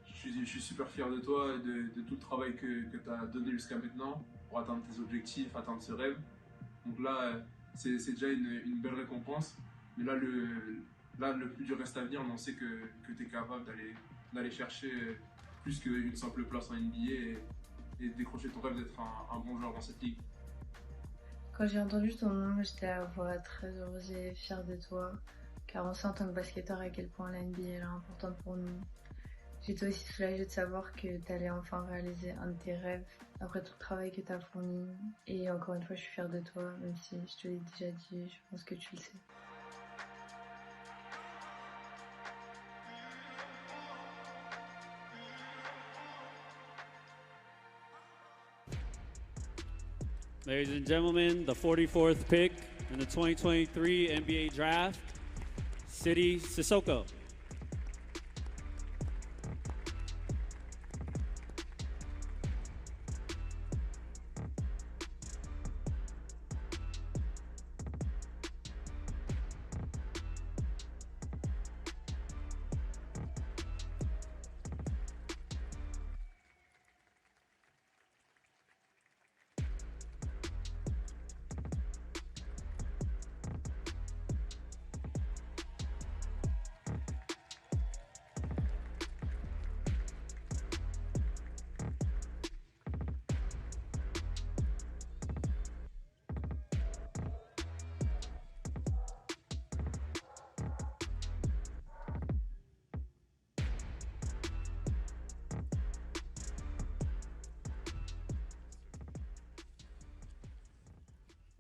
je suis super fier de toi et de tout le travail que tu as donné jusqu'à maintenant pour atteindre tes objectifs, atteindre ce rêve. Donc là, c'est déjà une belle récompense. Mais là, le plus dur reste à venir, mais on sait que tu es capable d'aller chercher plus qu'une simple place en NBA et décrocher ton rêve d'être un bon joueur dans cette ligue. Quand j'ai entendu ton nom, j'étais à la fois très heureuse et fière de toi, car on sait en tant que basketteur à quel point la NBA est importante pour nous. J'étais aussi soulagée de savoir que tu allais enfin réaliser un de tes rêves après tout le travail que tu as fourni. Et encore une fois, je suis fière de toi, même si je te l'ai déjà dit, je pense que tu le sais. Ladies and gentlemen, the 44th pick in the 2023 NBA Draft, Sidy Cissoko.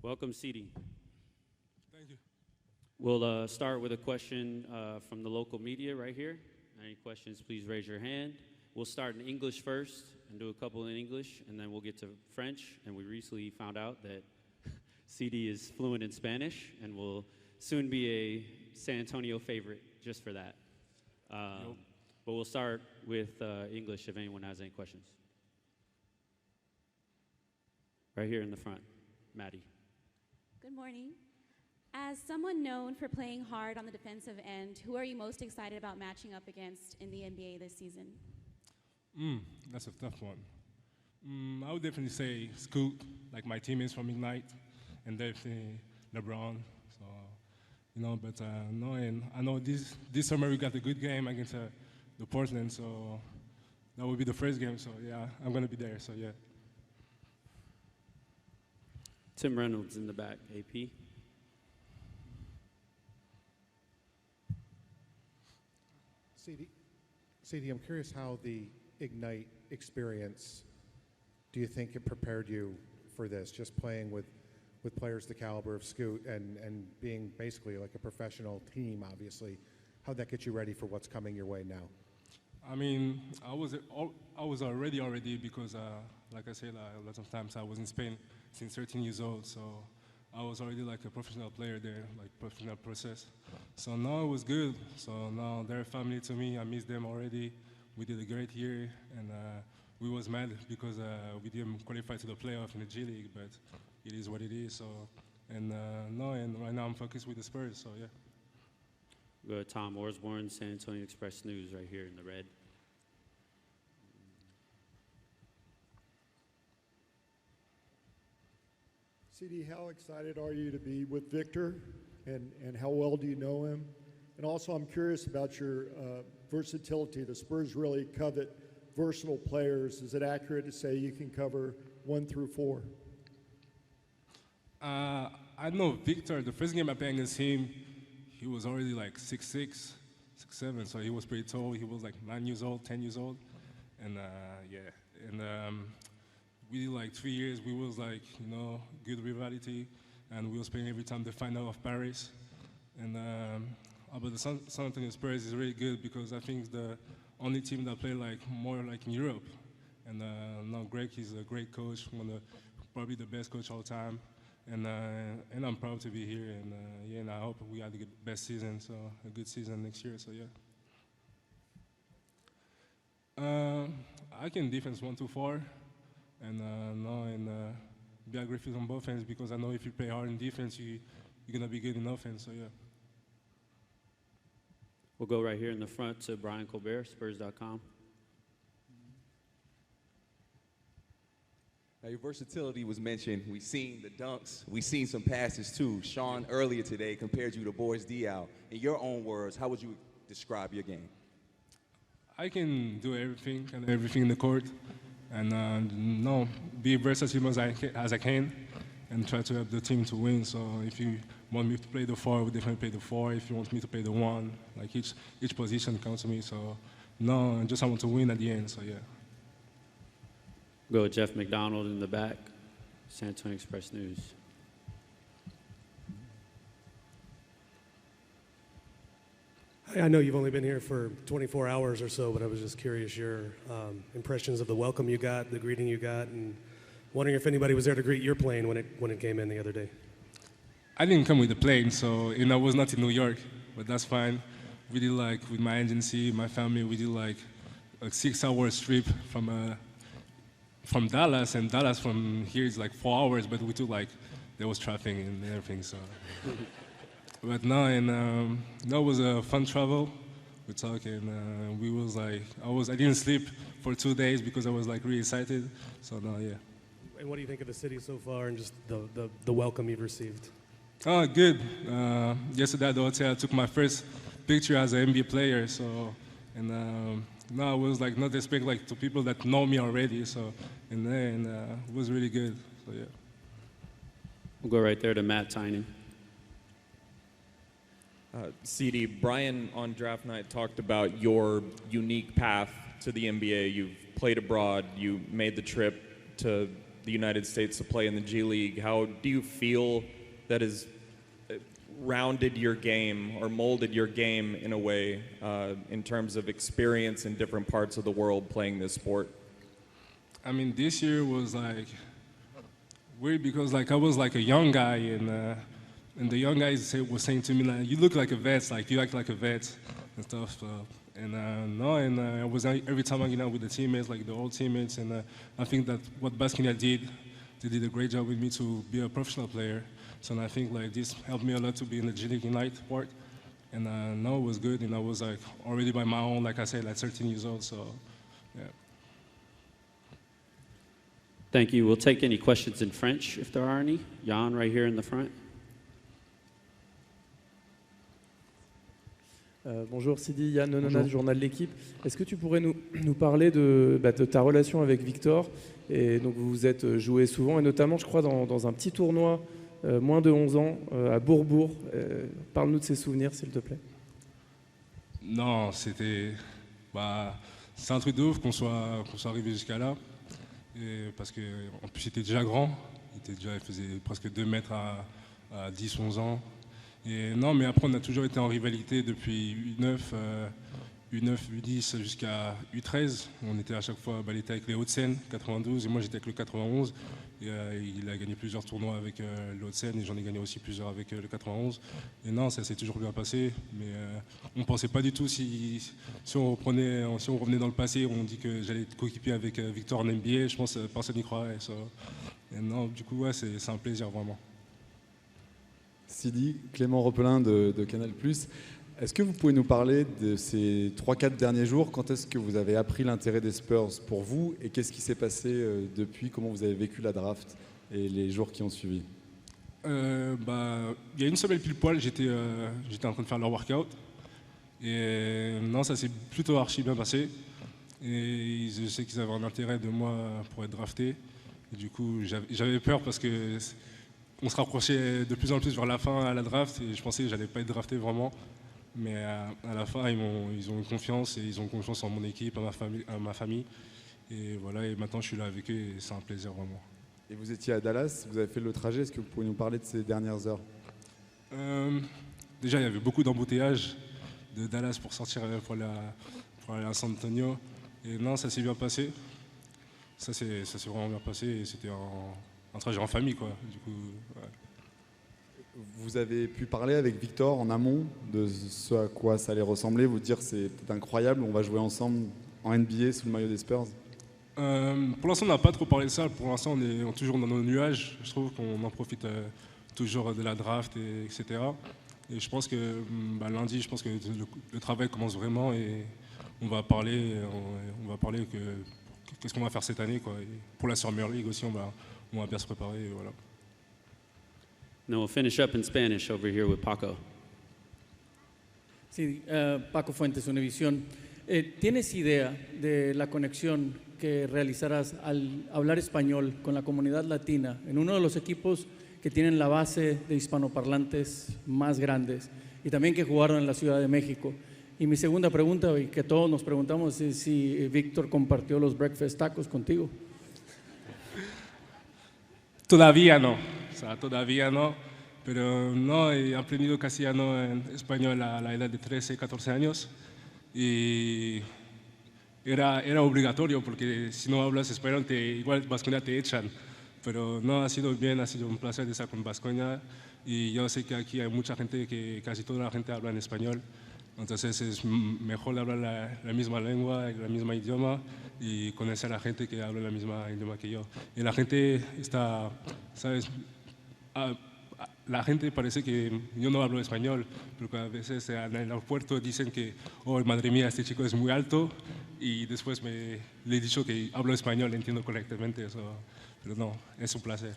Welcome, Sidy. Thank you. We'll start with a question from the local media right here. Any questions, please raise your hand. We'll start in English first and do a couple in English, and then we'll get to French. And we recently found out that Sidy is fluent in Spanish and will soon be a San Antonio favorite just for that. But we'll start with English if anyone has any questions. Right here in the front, Maddie. Good morning. As someone known for playing hard on the defensive end, who are you most excited about matching up against in the NBA this season? That's a tough one. I would definitely say Scoot, like my teammates from Ignite, and definitely LeBron. So, you know, but no, and I know this summer we got a good game against the Portland, so that will be the first game. So yeah, I'm gonna be there. So yeah. Tim Reynolds in the back, AP. Sidy, I'm curious how the Ignite experience, do you think it prepared you for this, just playing with players the caliber of Scoot and being basically like a professional team, obviously. How'd that get you ready for what's coming your way now? I mean, I was already because, like I said, a lot of times I was in Spain since 13 years old, so I was already like a professional player there, like professional process. So now it was good. So now they're family to me. I miss them already. We did a great year, and we was mad because we didn't qualify to the playoff in the G League, but it is what it is. So, and right now I'm focused with the Spurs. So yeah. We'll go to Tom Osborne, San Antonio Express News, right here in the red. Sidy, how excited are you to be with Victor, and how well do you know him? And also, I'm curious about your versatility. The Spurs really covet versatile players. Is it accurate to say you can cover 1 through 4? I know Victor, the first game I played against him, he was already like 6'6", 6'7", so he was pretty tall. He was like 9 years old, 10 years old. And yeah, and we did like 3 years, we was like, you know, good rivalry, and we was playing every time the final of Paris. And but the San Antonio Spurs is really good because I think it's the only team that play like more like in Europe. And now Greg is a great coach, probably the best coach all time. And I'm proud to be here, and yeah, and I hope we have the best season, so a good season next year. So yeah. I can defense 1 to 4, and be aggressive on both ends because I know if you play hard in defense, you're gonna be good in offense. So yeah. We'll go right here in the front to Brian Colbert, Spurs.com. Now, your versatility was mentioned. We've seen the dunks. We've seen some passes, too. Sean, earlier today, compared you to Boris Diaw. In your own words, how would you describe your game? I can do everything in the court, and be versatile as I can, and try to help the team to win. So if you want me to play the 4, we definitely play the 4. If you want me to play the 1, like each position counts to me. So no, I want to win at the end. So yeah. Go with Jeff McDonald in the back, San Antonio Express News. I know you've only been here for 24 hours or so, but I was just curious your impressions of the welcome you got, the greeting you got, and wondering if anybody was there to greet your plane when it came in the other day. I didn't come with the plane, so I was not in New York, but that's fine. We did like with my agency, my family, we did like a 6-hour trip from Dallas, and Dallas from here is like 4 hours, but we took like, there was traffic and everything, so. But no, and that was a fun travel. We talked, and we was like, I didn't sleep for 2 days because I was like really excited, so no, yeah. And what do you think of the city so far and just the welcome you've received? Oh, good. Yesterday at the hotel, I took my first picture as an NBA player, so, and no, I was like not expecting like to people that know me already, so, and it was really good, so yeah. We'll go right there to Matt Tynan. Sidy, Brian on draft night talked about your unique path to the NBA. You've played abroad, you made the trip to the United States to play in the G League. How do you feel that has rounded your game or molded your game in a way in terms of experience in different parts of the world playing this sport? I mean, this year was like weird because like I was like a young guy and the young guys was saying to me like, you look like a vet, like you act like a vet and stuff. I was every time hanging out with the teammates, like the old teammates, and I think that what Basquiat did, they did a great job with me to be a professional player. So I think like this helped me a lot to be in the G League Ignite part, and it was good. And I was like already by my own, like I said, like 13 years old. So yeah. Thank you. We'll take any questions in French if there are any. Jan, right here in the front. Bonjour Sidy, Yann Nonona du journal de l'équipe. Est-ce que tu pourrais nous parler de ta relation avec Victor? Et donc vous vous êtes joué souvent, et notamment je crois dans un petit tournoi moins de 11 ans à Bourbourg. Parle-nous de ces souvenirs s'il te plaît. Non, c'était c'est un truc de ouf qu'on soit arrivé jusqu'à là. Et parce qu'en plus il était déjà grand, il faisait presque 2 mètres à 10-11 ans. Et non, mais après on a toujours été en rivalité depuis U9, U10 jusqu'à U13. On était à chaque fois balaité avec les Hauts-de-Seine, 92, et moi j'étais avec le 91. Et il a gagné plusieurs tournois avec le Hauts-de-Seine, et j'en ai gagné aussi plusieurs avec le 91. Et non, ça s'est toujours bien passé, mais on ne pensait pas du tout si on revenait dans le passé, on dit que j'allais être coéquipier avec Victor en NBA, je pense que personne n'y croirait. Et non, du coup, ouais, c'est un plaisir vraiment. Sidy, Clément Repelin de Canal+. Est-ce que vous pouvez nous parler de ces 3-4 derniers jours? Quand est-ce que vous avez appris l'intérêt des Spurs pour vous? Et qu'est-ce qui s'est passé depuis? Comment vous avez vécu la draft et les jours qui ont suivi? Il y a une semaine pile poil, j'étais en train de faire leur workout. Et non, ça s'est plutôt archi bien passé. Et je sais qu'ils avaient un intérêt de moi pour être drafté. Et du coup, j'avais peur parce que on se rapprochait de plus en plus vers la fin à la draft et je pensais que j'allais pas être drafté vraiment. Mais à la fin, ils ont eu confiance et ils ont confiance en mon équipe, à ma famille. Et voilà, et maintenant je suis là avec eux et c'est un plaisir vraiment. Et vous étiez à Dallas, vous avez fait le trajet, est-ce que vous pouvez nous parler de ces dernières heures? Déjà, il y avait beaucoup d'embouteillages de Dallas pour sortir pour aller à San Antonio. Et non, ça s'est bien passé. Ça s'est vraiment bien passé et c'était un trajet en famille, quoi. Du coup, ouais. Vous avez pu parler avec Victor en amont de ce à quoi ça allait ressembler, vous dire c'est peut-être incroyable, on va jouer ensemble en NBA sous le maillot des Spurs? Pour l'instant, on n'a pas trop parlé de ça. Pour l'instant, on est toujours dans nos nuages. Je trouve qu'on en profite toujours de la draft, etc. Et je pense que lundi, je pense que le travail commence vraiment et on va parler qu'est-ce qu'on va faire cette année, quoi. Et pour la Summer League aussi, on va bien se préparer. Et voilà. Now we'll finish up in Spanish over here with Paco. Sí, Paco Fuentes, Univisión. ¿Tienes idea de la conexión que realizarás al hablar español con la comunidad latina en uno de los equipos que tienen la base de hispanoparlantes más grandes y también que jugaron en la Ciudad de México? Y mi segunda pregunta, y que todos nos preguntamos, es si Víctor compartió los breakfast tacos contigo. Todavía no, o sea, todavía no, pero no, he aprendido castellano en español a la edad de 13, 14 años y era obligatorio porque si no hablas español igual Vasconia te echan, pero no, ha sido bien, ha sido un placer estar con Vasconia y yo sé que aquí hay mucha gente que casi toda la gente habla en español, entonces es mejor hablar la misma lengua, el mismo idioma y conocer a la gente que habla la misma idioma que yo. Y la gente está, ¿sabes? La gente parece que yo no hablo español, porque a veces en el aeropuerto dicen que, oh, madre mía, este chico es muy alto, y después le he dicho que hablo español, entiendo correctamente eso, pero no, es un placer.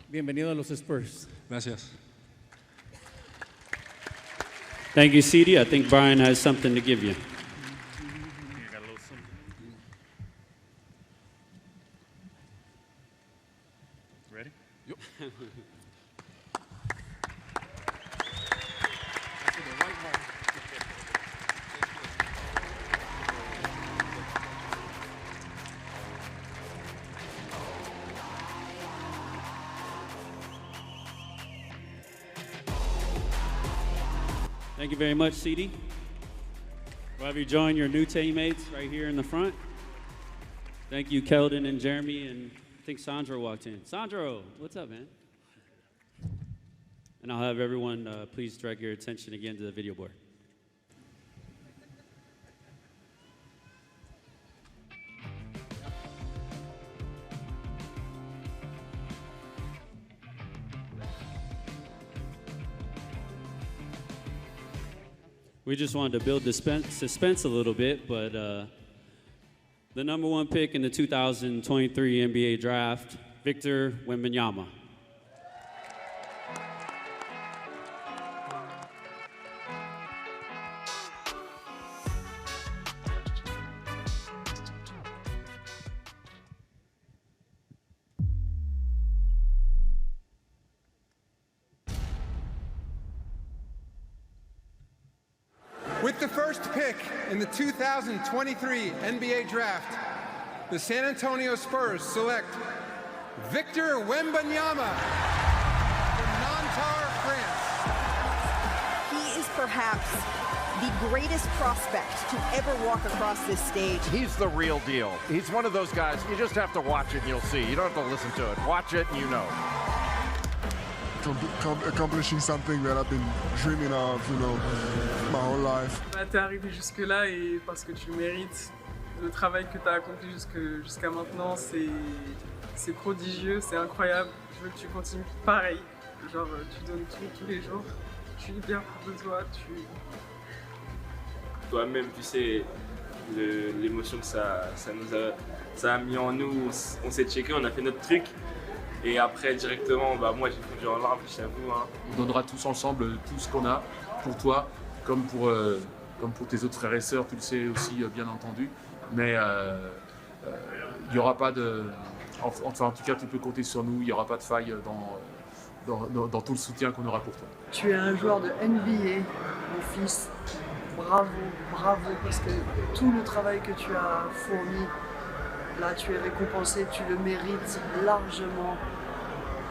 Bienvenido a los Spurs. Gracias. Thank you, Sidy. I think Brian has something to give you. Ready? Yep. Thank you very much, Sidy. We'll have you join your new teammates right here in the front. Thank you, Keldon and Jeremy, and I think Sandro walked in. Sandro, what's up, man? And I'll have everyone please direct your attention again to the video board. We just wanted to build suspense a little bit, but the #1 pick in the 2023 NBA draft, Victor Wembanyama. With the first pick in the 2023 NBA Draft, the San Antonio Spurs select Victor Wembanyama from Nanterre, France. He is perhaps the greatest prospect to ever walk across this stage. He's the real deal. He's one of those guys, you just have to watch it and you'll see. You don't have to listen to it. Watch it and you know. Accomplishing something that I've been dreaming of, you know, my whole life. T'es arrivé jusque-là et parce que tu le mérites. Le travail que tu as accompli jusqu'à maintenant, c'est prodigieux, c'est incroyable. Je veux que tu continues pareil. Genre, tu donnes tout tous les jours. Je suis hyper fière de toi. Toi-même, tu sais, l'émotion que ça a mis en nous. On s'est checké, on a fait notre truc. Et après, directement, moi, j'ai fondu en larmes, je t'avoue. Hein. On donnera tous ensemble tout ce qu'on a pour toi, comme pour tes autres frères et sœurs, tu le sais aussi, bien entendu. Mais il n'y aura pas de... Enfin, en tout cas, tu peux compter sur nous. Il n'y aura pas de faille dans tout le soutien qu'on aura pour toi. Tu es un joueur de NBA, mon fils. Bravo, bravo, parce que tout le travail que tu as fourni, là, tu es récompensé, tu le mérites largement.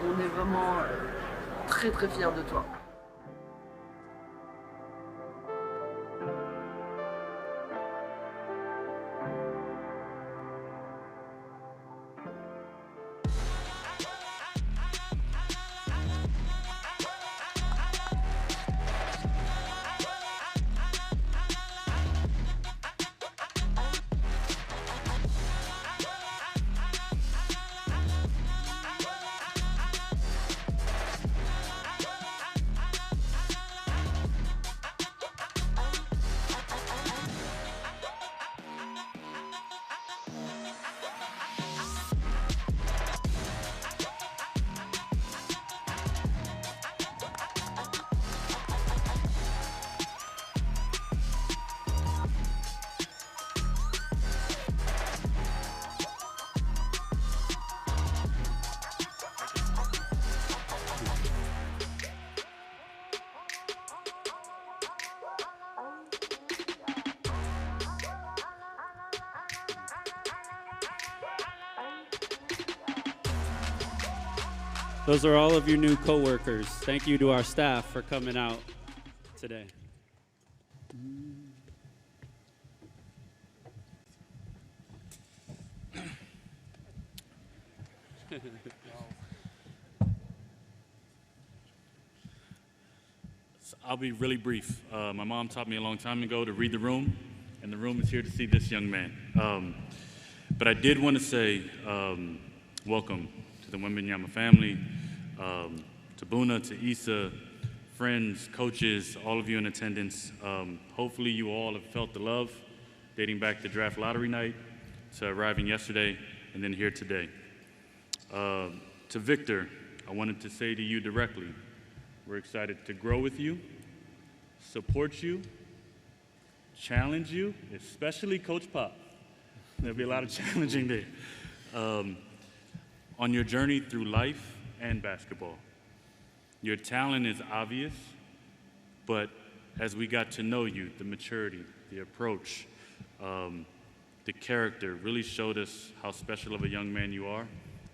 On est vraiment très très fiers de toi. Those are all of your new coworkers. Thank you to our staff for coming out today. I'll be really brief. My mom taught me a long time ago to read the room, and the room is here to see this young man. But I did want to say welcome to the Wembanyama family, to Buna, to Issa, friends, coaches, all of you in attendance. Hopefully you all have felt the love dating back to draft lottery night, to arriving yesterday, and then here today. To Victor, I wanted to say to you directly, we're excited to grow with you, support you, challenge you, especially Coach Pop. There'll be a lot of challenging there. On your journey through life and basketball. Your talent is obvious, but as we got to know you, the maturity, the approach, the character really showed us how special of a young man you are.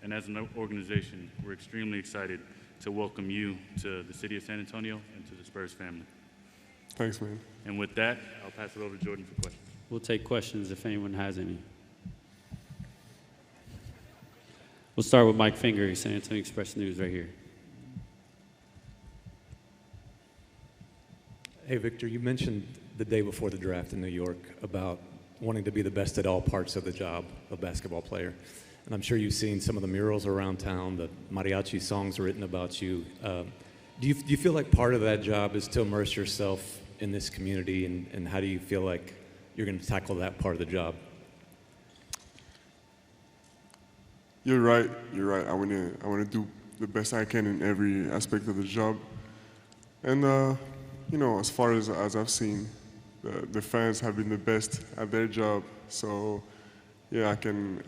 And as an organization, we're extremely excited to welcome you to the city of San Antonio and to the Spurs family. Thanks, man. And with that, I'll pass it over to Jordan for questions. We'll take questions if anyone has any. We'll start with Mike Finger, San Antonio Express News, right here. Hey, Victor, you mentioned the day before the draft in New York about wanting to be the best at all parts of the job of basketball player. And I'm sure you've seen some of the murals around town, the mariachi songs written about you. Do you feel like part of that job is to immerse yourself in this community, and how do you feel like you're going to tackle that part of the job? You're right. I want to do the best I can in every aspect of the job. And you know, as far as I've seen, the fans have been the best at their job. So yeah, I can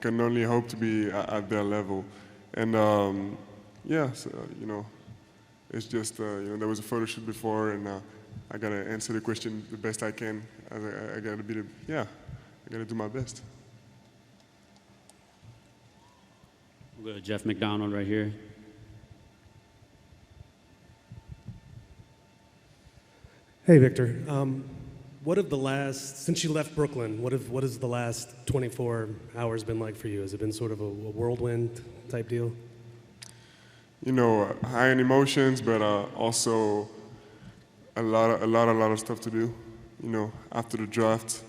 only hope to be at their level. And yeah, so, you know, it's just you know, there was a photo shoot before, and I gotta answer the question the best I can. I gotta be I gotta do my best. We'll go to Jeff McDonald right here. Hey, Victor. What have the last, since you left Brooklyn, what has the last 24 hours been like for you? Has it been sort of a whirlwind type deal? You know, high in emotions, but also a lot of stuff to do. You know, after the draft,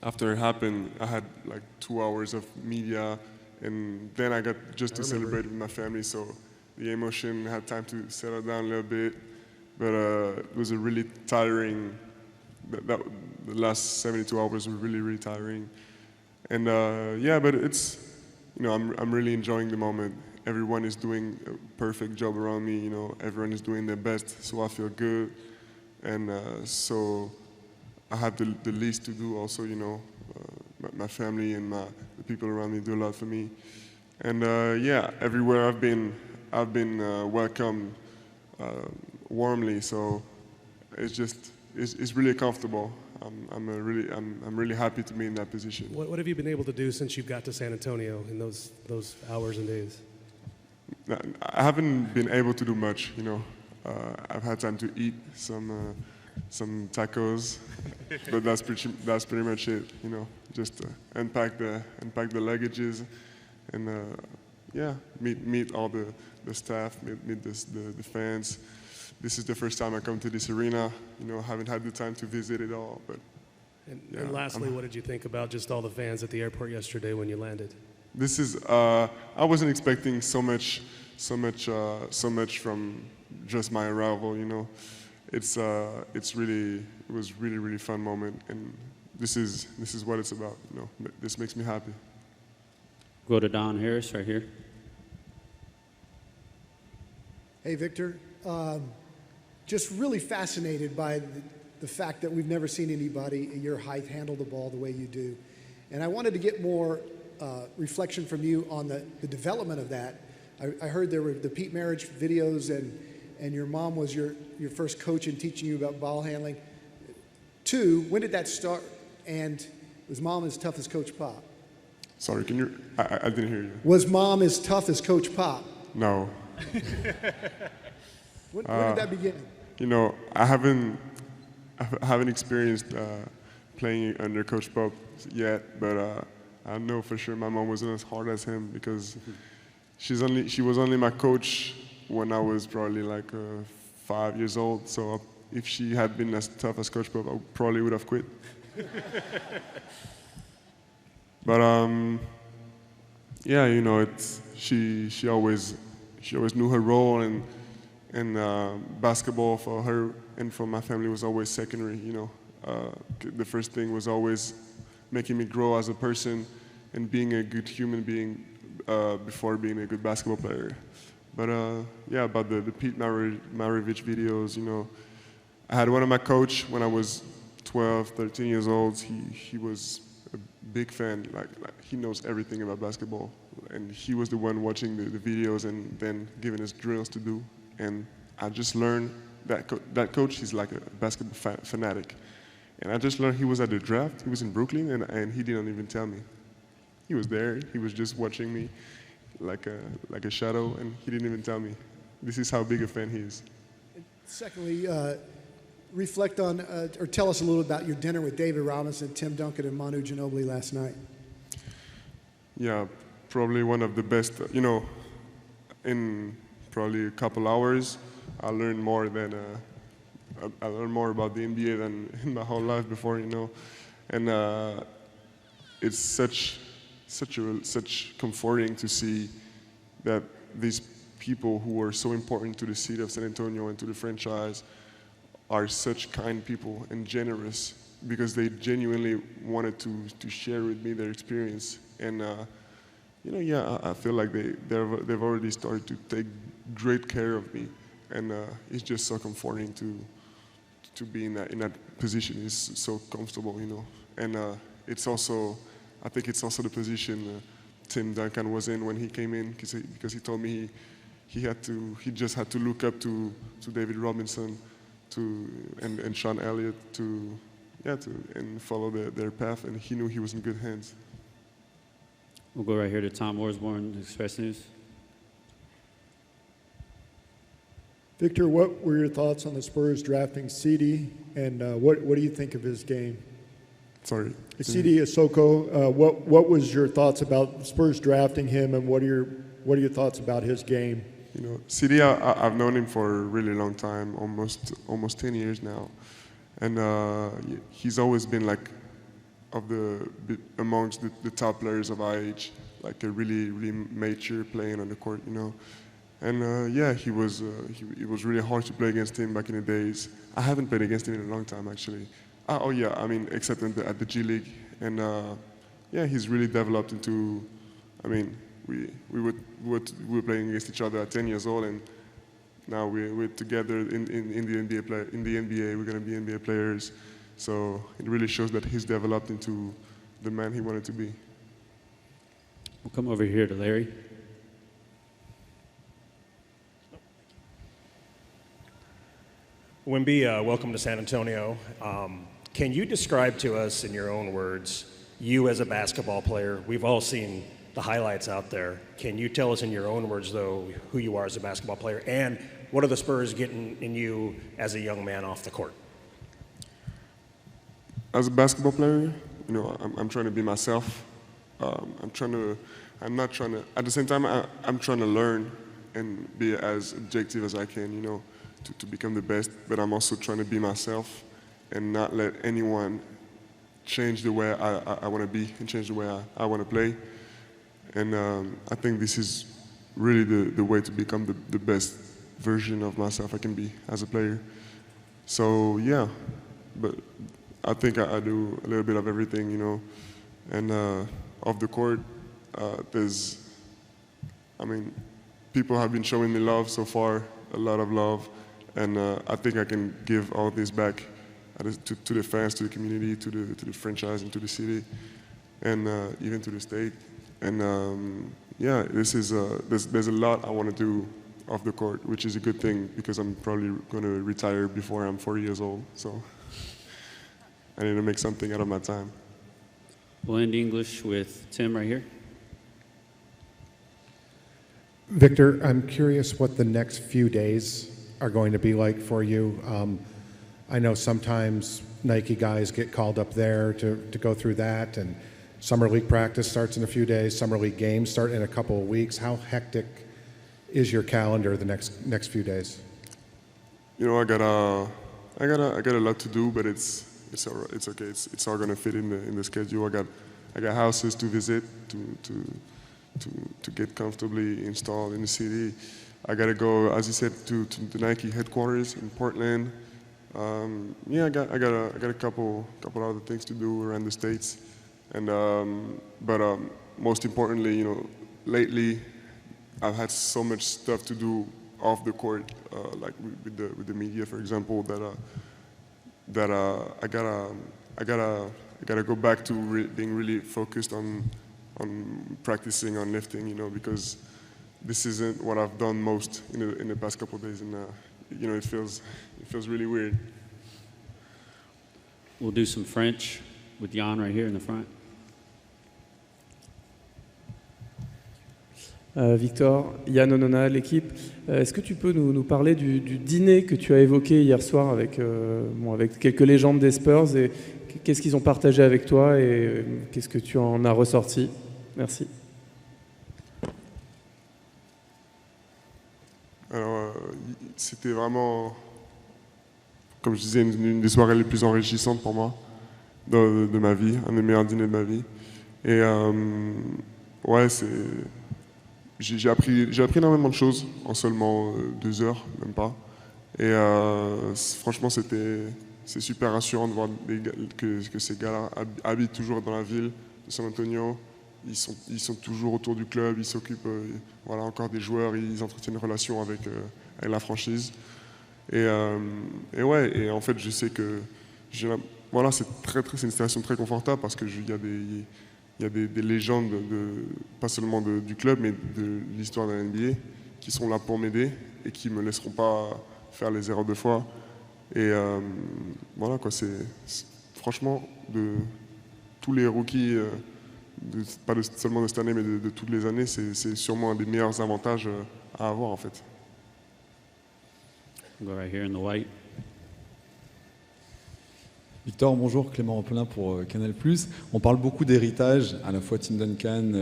after it happened, I had like 2 hours of media, and then I got just to celebrate with my family. So the emotion had time to settle down a little bit, but it was a really tiring. The last 72 hours were really tiring, and yeah, but it's, you know, I'm really enjoying the moment. Everyone is doing a perfect job around me. You know, everyone is doing their best, so I feel good, and so I have the least to do. Also, you know, my family and the people around me do a lot for me, and yeah, everywhere I've been welcomed warmly. So it's just. It's really comfortable. I'm really happy to be in that position. What have you been able to do since you got to San Antonio in those hours and days? I haven't been able to do much. You know, I've had time to eat some tacos, but that's pretty much it. You know, just unpack the luggages, and yeah, meet all the staff, meet the fans. This is the first time I come to this arena. You know, I haven't had the time to visit it all, but. Yeah, and lastly, what did you think about just all the fans at the airport yesterday when you landed? This is, I wasn't expecting so much from just my arrival. You know, it was really fun moment, and this is what it's about. You know, this makes me happy. Go to Don Harris right here. Hey, Victor. Just really fascinated by the fact that we've never seen anybody at your height handle the ball the way you do. And I wanted to get more reflection from you on the development of that. I heard there were the Pete Marriage videos, and your mom was your first coach in teaching you about ball handling. 2, when did that start? And was mom as tough as Coach Pop? Sorry, can you, I didn't hear you. Was mom as tough as Coach Pop? No. When did that begin? You know, I haven't experienced playing under Coach Pop yet, but I know for sure my mom wasn't as hard as him, because she was only my coach when I was probably like 5 years old. So if she had been as tough as Coach Pop, I probably would have quit. But yeah, you know, she always knew her role, and basketball for her and for my family was always secondary. You know, the first thing was always making me grow as a person and being a good human being before being a good basketball player. But yeah, about the Pete Maravich videos, you know, I had one of my coach when I was 12, 13 years old. He was a big fan. Like he knows everything about basketball, and he was the one watching the videos and then giving us drills to do. And I just learned that coach is like a basketball fanatic. And I just learned he was at the draft. He was in Brooklyn, and he didn't even tell me. He was there. He was just watching me like a shadow, and he didn't even tell me. This is how big a fan he is. Secondly, reflect on or tell us a little about your dinner with David Robinson, Tim Duncan, and Manu Ginobili last night. Yeah, probably one of the best. You know, in probably a couple hours, I learned more than I learned more about the NBA than in my whole life before. You know, and it's such comforting to see that these people who are so important to the city of San Antonio and to the franchise are such kind people and generous, because they genuinely wanted to share with me their experience. And you know, yeah, I feel like they've already started to take great care of me, and it's just so comforting to be in that position. It's so comfortable, you know. And it's also, I think it's also the position Tim Duncan was in when he came in, because he told me he just had to look up to David Robinson and Sean Elliott and follow their path, and he knew he was in good hands. We'll go right here to Tom Osborne, Express News. Victor, what were your thoughts on the Spurs drafting Sidy, and what do you think of his game? Sorry. Sidy Cissoko, what was your thoughts about Spurs drafting him, and what are your thoughts about his game? You know, Sidy, I've known him for a really long time, almost 10 years now, and he's always been like amongst the top players of our age, like a really mature playing on the court, you know. And yeah, it was really hard to play against him back in the days. I haven't played against him in a long time, actually. Oh yeah, I mean, except at the G League. And yeah, he's really developed into, I mean, we were playing against each other at 10 years old, and now we're together in the NBA. In the NBA, we're going to be NBA players. So it really shows that he's developed into the man he wanted to be. We'll come over here to Larry. Wemby, welcome to San Antonio. Can you describe to us in your own words, you as a basketball player? We've all seen the highlights out there. Can you tell us in your own words, though, who you are as a basketball player, and what are the Spurs getting in you as a young man off the court? As a basketball player, you know, I'm trying to be myself. At the same time, I'm trying to learn and be as objective as I can, you know, to become the best, but I'm also trying to be myself and not let anyone change the way I want to be and change the way I want to play. And I think this is really the way to become the best version of myself I can be as a player. So yeah, but I think I do a little bit of everything, you know. And off the court, people have been showing me love so far, a lot of love. And I think I can give all this back to the fans, to the community, to the franchise, and to the city, and even to the state. And yeah, there's a lot I want to do off the court, which is a good thing, because I'm probably going to retire before I'm 40 years old. So I need to make something out of my time. We'll end English with Tim right here. Victor, I'm curious what the next few days are going to be like for you. I know sometimes Nike guys get called up there to go through that, and Summer League practice starts in a few days, Summer League games start in a couple of weeks. How hectic is your calendar the next few days? You know, I got a lot to do, but it's all right. It's okay. It's all gonna fit in the schedule. I got houses to visit to get comfortably installed in the city. I gotta go, as you said, to the Nike headquarters in Portland. Yeah, I got a couple other things to do around the States, and but most importantly, you know, lately I've had so much stuff to do off the court, like with the media, for example, that I gotta go back to being really focused on practicing on lifting, you know, because this isn't what I've done most in the past couple of days, and you know, it feels really weird. We'll do some French with Jan right here in the front. Victor, Yann Onona, l'équipe. Est-ce que tu peux nous parler du dîner que tu as évoqué hier soir avec quelques légendes des Spurs et qu'est-ce qu'ils ont partagé avec toi et qu'est-ce que tu en as ressorti? Merci. Alors, c'était vraiment, comme je disais, une des soirées les plus enrichissantes pour moi de ma vie, un des meilleurs dîners de ma vie. Et ouais, j'ai appris énormément de choses en seulement 2 heures, même pas. Et franchement, c'est super rassurant de voir que ces gars-là habitent toujours dans la ville de San Antonio. Ils sont toujours autour du club, ils s'occupent encore des joueurs, ils entretiennent une relation avec la franchise. Et ouais, et en fait, je sais que c'est une situation très confortable parce qu'il y a des légendes, pas seulement du club, mais de l'histoire de la NBA qui sont là pour m'aider et qui ne me laisseront pas faire les erreurs de foi. Et voilà, quoi, franchement, de tous les rookies, pas seulement de cette année, mais de toutes les années, c'est sûrement un des meilleurs avantages à avoir, en fait. Go right here in the white. Victor, bonjour, Clément Rampelin pour Canal+. On parle beaucoup d'héritage, à la fois Tim Duncan,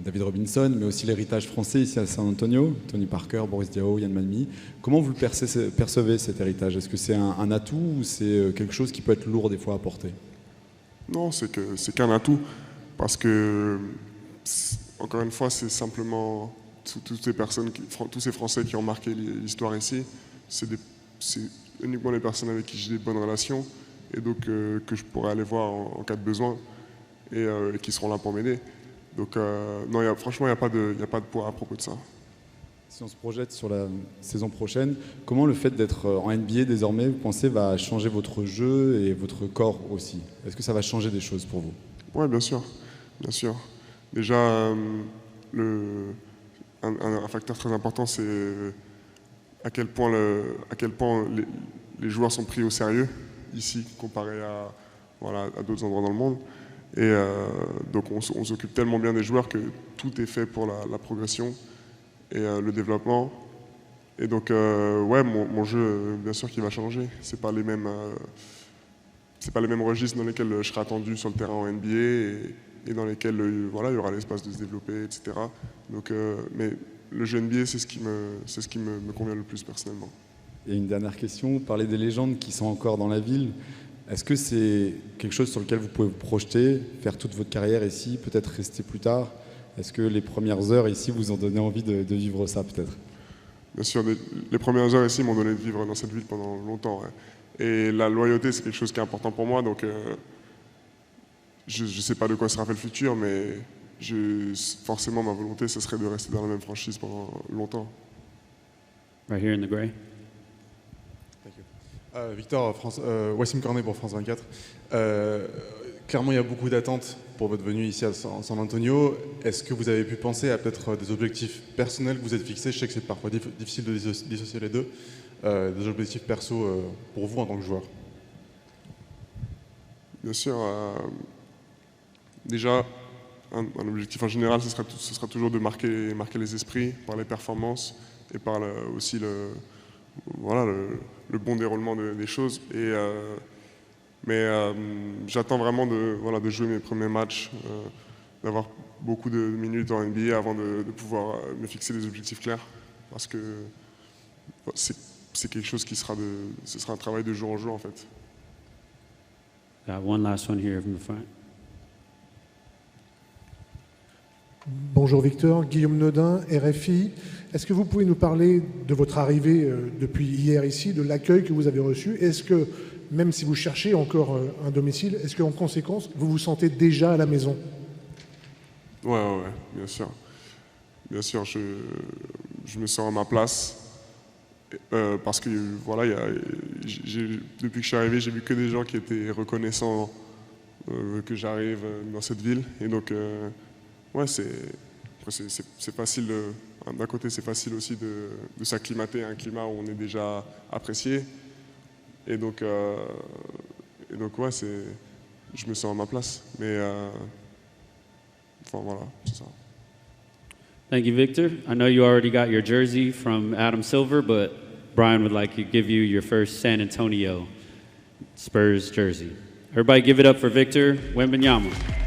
David Robinson, mais aussi l'héritage français ici à San Antonio, Tony Parker, Boris Diaw, Yann Malmy. Comment vous le percevez cet héritage? Est-ce que c'est un atout ou c'est quelque chose qui peut être lourd des fois à porter? Non, c'est qu'un atout, parce que, encore une fois, c'est simplement toutes ces personnes, tous ces Français qui ont marqué l'histoire ici, c'est uniquement les personnes avec qui j'ai des bonnes relations, et donc que je pourrais aller voir en cas de besoin et qui seront là pour m'aider. Donc non, franchement, il n'y a pas de poids à propos de ça. Si on se projette sur la saison prochaine, comment le fait d'être en NBA désormais, vous pensez, va changer votre jeu et votre corps aussi? Est-ce que ça va changer des choses pour vous? Oui, bien sûr. Bien sûr. Déjà, un facteur très important, c'est à quel point les joueurs sont pris au sérieux ici, comparé à d'autres endroits dans le monde. Et donc on s'occupe tellement bien des joueurs que tout est fait pour la progression et le développement. Et donc ouais, mon jeu, bien sûr qu'il va changer. C'est pas les mêmes registres dans lesquels je serai attendu sur le terrain en NBA et dans lesquels il y aura l'espace de se développer, etc. Donc, mais le jeu NBA, c'est ce qui me convient le plus personnellement. Et une dernière question, vous parlez des légendes qui sont encore dans la ville. Est-ce que c'est quelque chose sur lequel vous pouvez vous projeter, faire toute votre carrière ici, peut-être rester plus tard? Est-ce que les premières heures ici vous ont donné envie de vivre ça peut-être? Bien sûr, les premières heures ici m'ont donné de vivre dans cette ville pendant longtemps. Ouais. Et la loyauté, c'est quelque chose qui est important pour moi. Donc je ne sais pas de quoi sera fait le futur, mais forcément ma volonté, ce serait de rester dans la même franchise pendant longtemps. Right here in the gray. Victor, Wassim Cornet pour France 24. Clairement, il y a beaucoup d'attentes pour votre venue ici à San Antonio. Est-ce que vous avez pu penser à peut-être des objectifs personnels que vous êtes fixés? Je sais que c'est parfois difficile de dissocier les deux. Des objectifs perso pour vous en tant que joueur? Bien sûr. Déjà, un objectif en général, ce sera toujours de marquer les esprits par les performances et par aussi le bon déroulement des choses. Mais j'attends vraiment de jouer mes premiers matchs, d'avoir beaucoup de minutes en NBA avant de pouvoir me fixer des objectifs clairs. Parce que c'est quelque chose ce sera un travail de jour en jour en fait. Got one last one here from the front. Bonjour Victor, Guillaume Nodin, RFI. Est-ce que vous pouvez nous parler de votre arrivée depuis hier ici, de l'accueil que vous avez reçu? Est-ce que, même si vous cherchez encore un domicile, est-ce qu'en conséquence, vous vous sentez déjà à la maison? Ouais, bien sûr. Bien sûr, je me sens à ma place. Parce que voilà, depuis que je suis arrivé, j'ai vu que des gens qui étaient reconnaissants que j'arrive dans cette ville. Et donc, ouais, c'est facile. D'un côté, c'est facile aussi de s'acclimater à un climat où on est déjà apprécié. Et donc ouais, je me sens à ma place. Mais enfin voilà, c'est ça. Thank you, Victor. I know you already got your jersey from Adam Silver, but Brian would like to give you your first San Antonio Spurs jersey. Everybody give it up for Victor Wembanyama.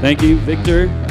Thank you, Victor.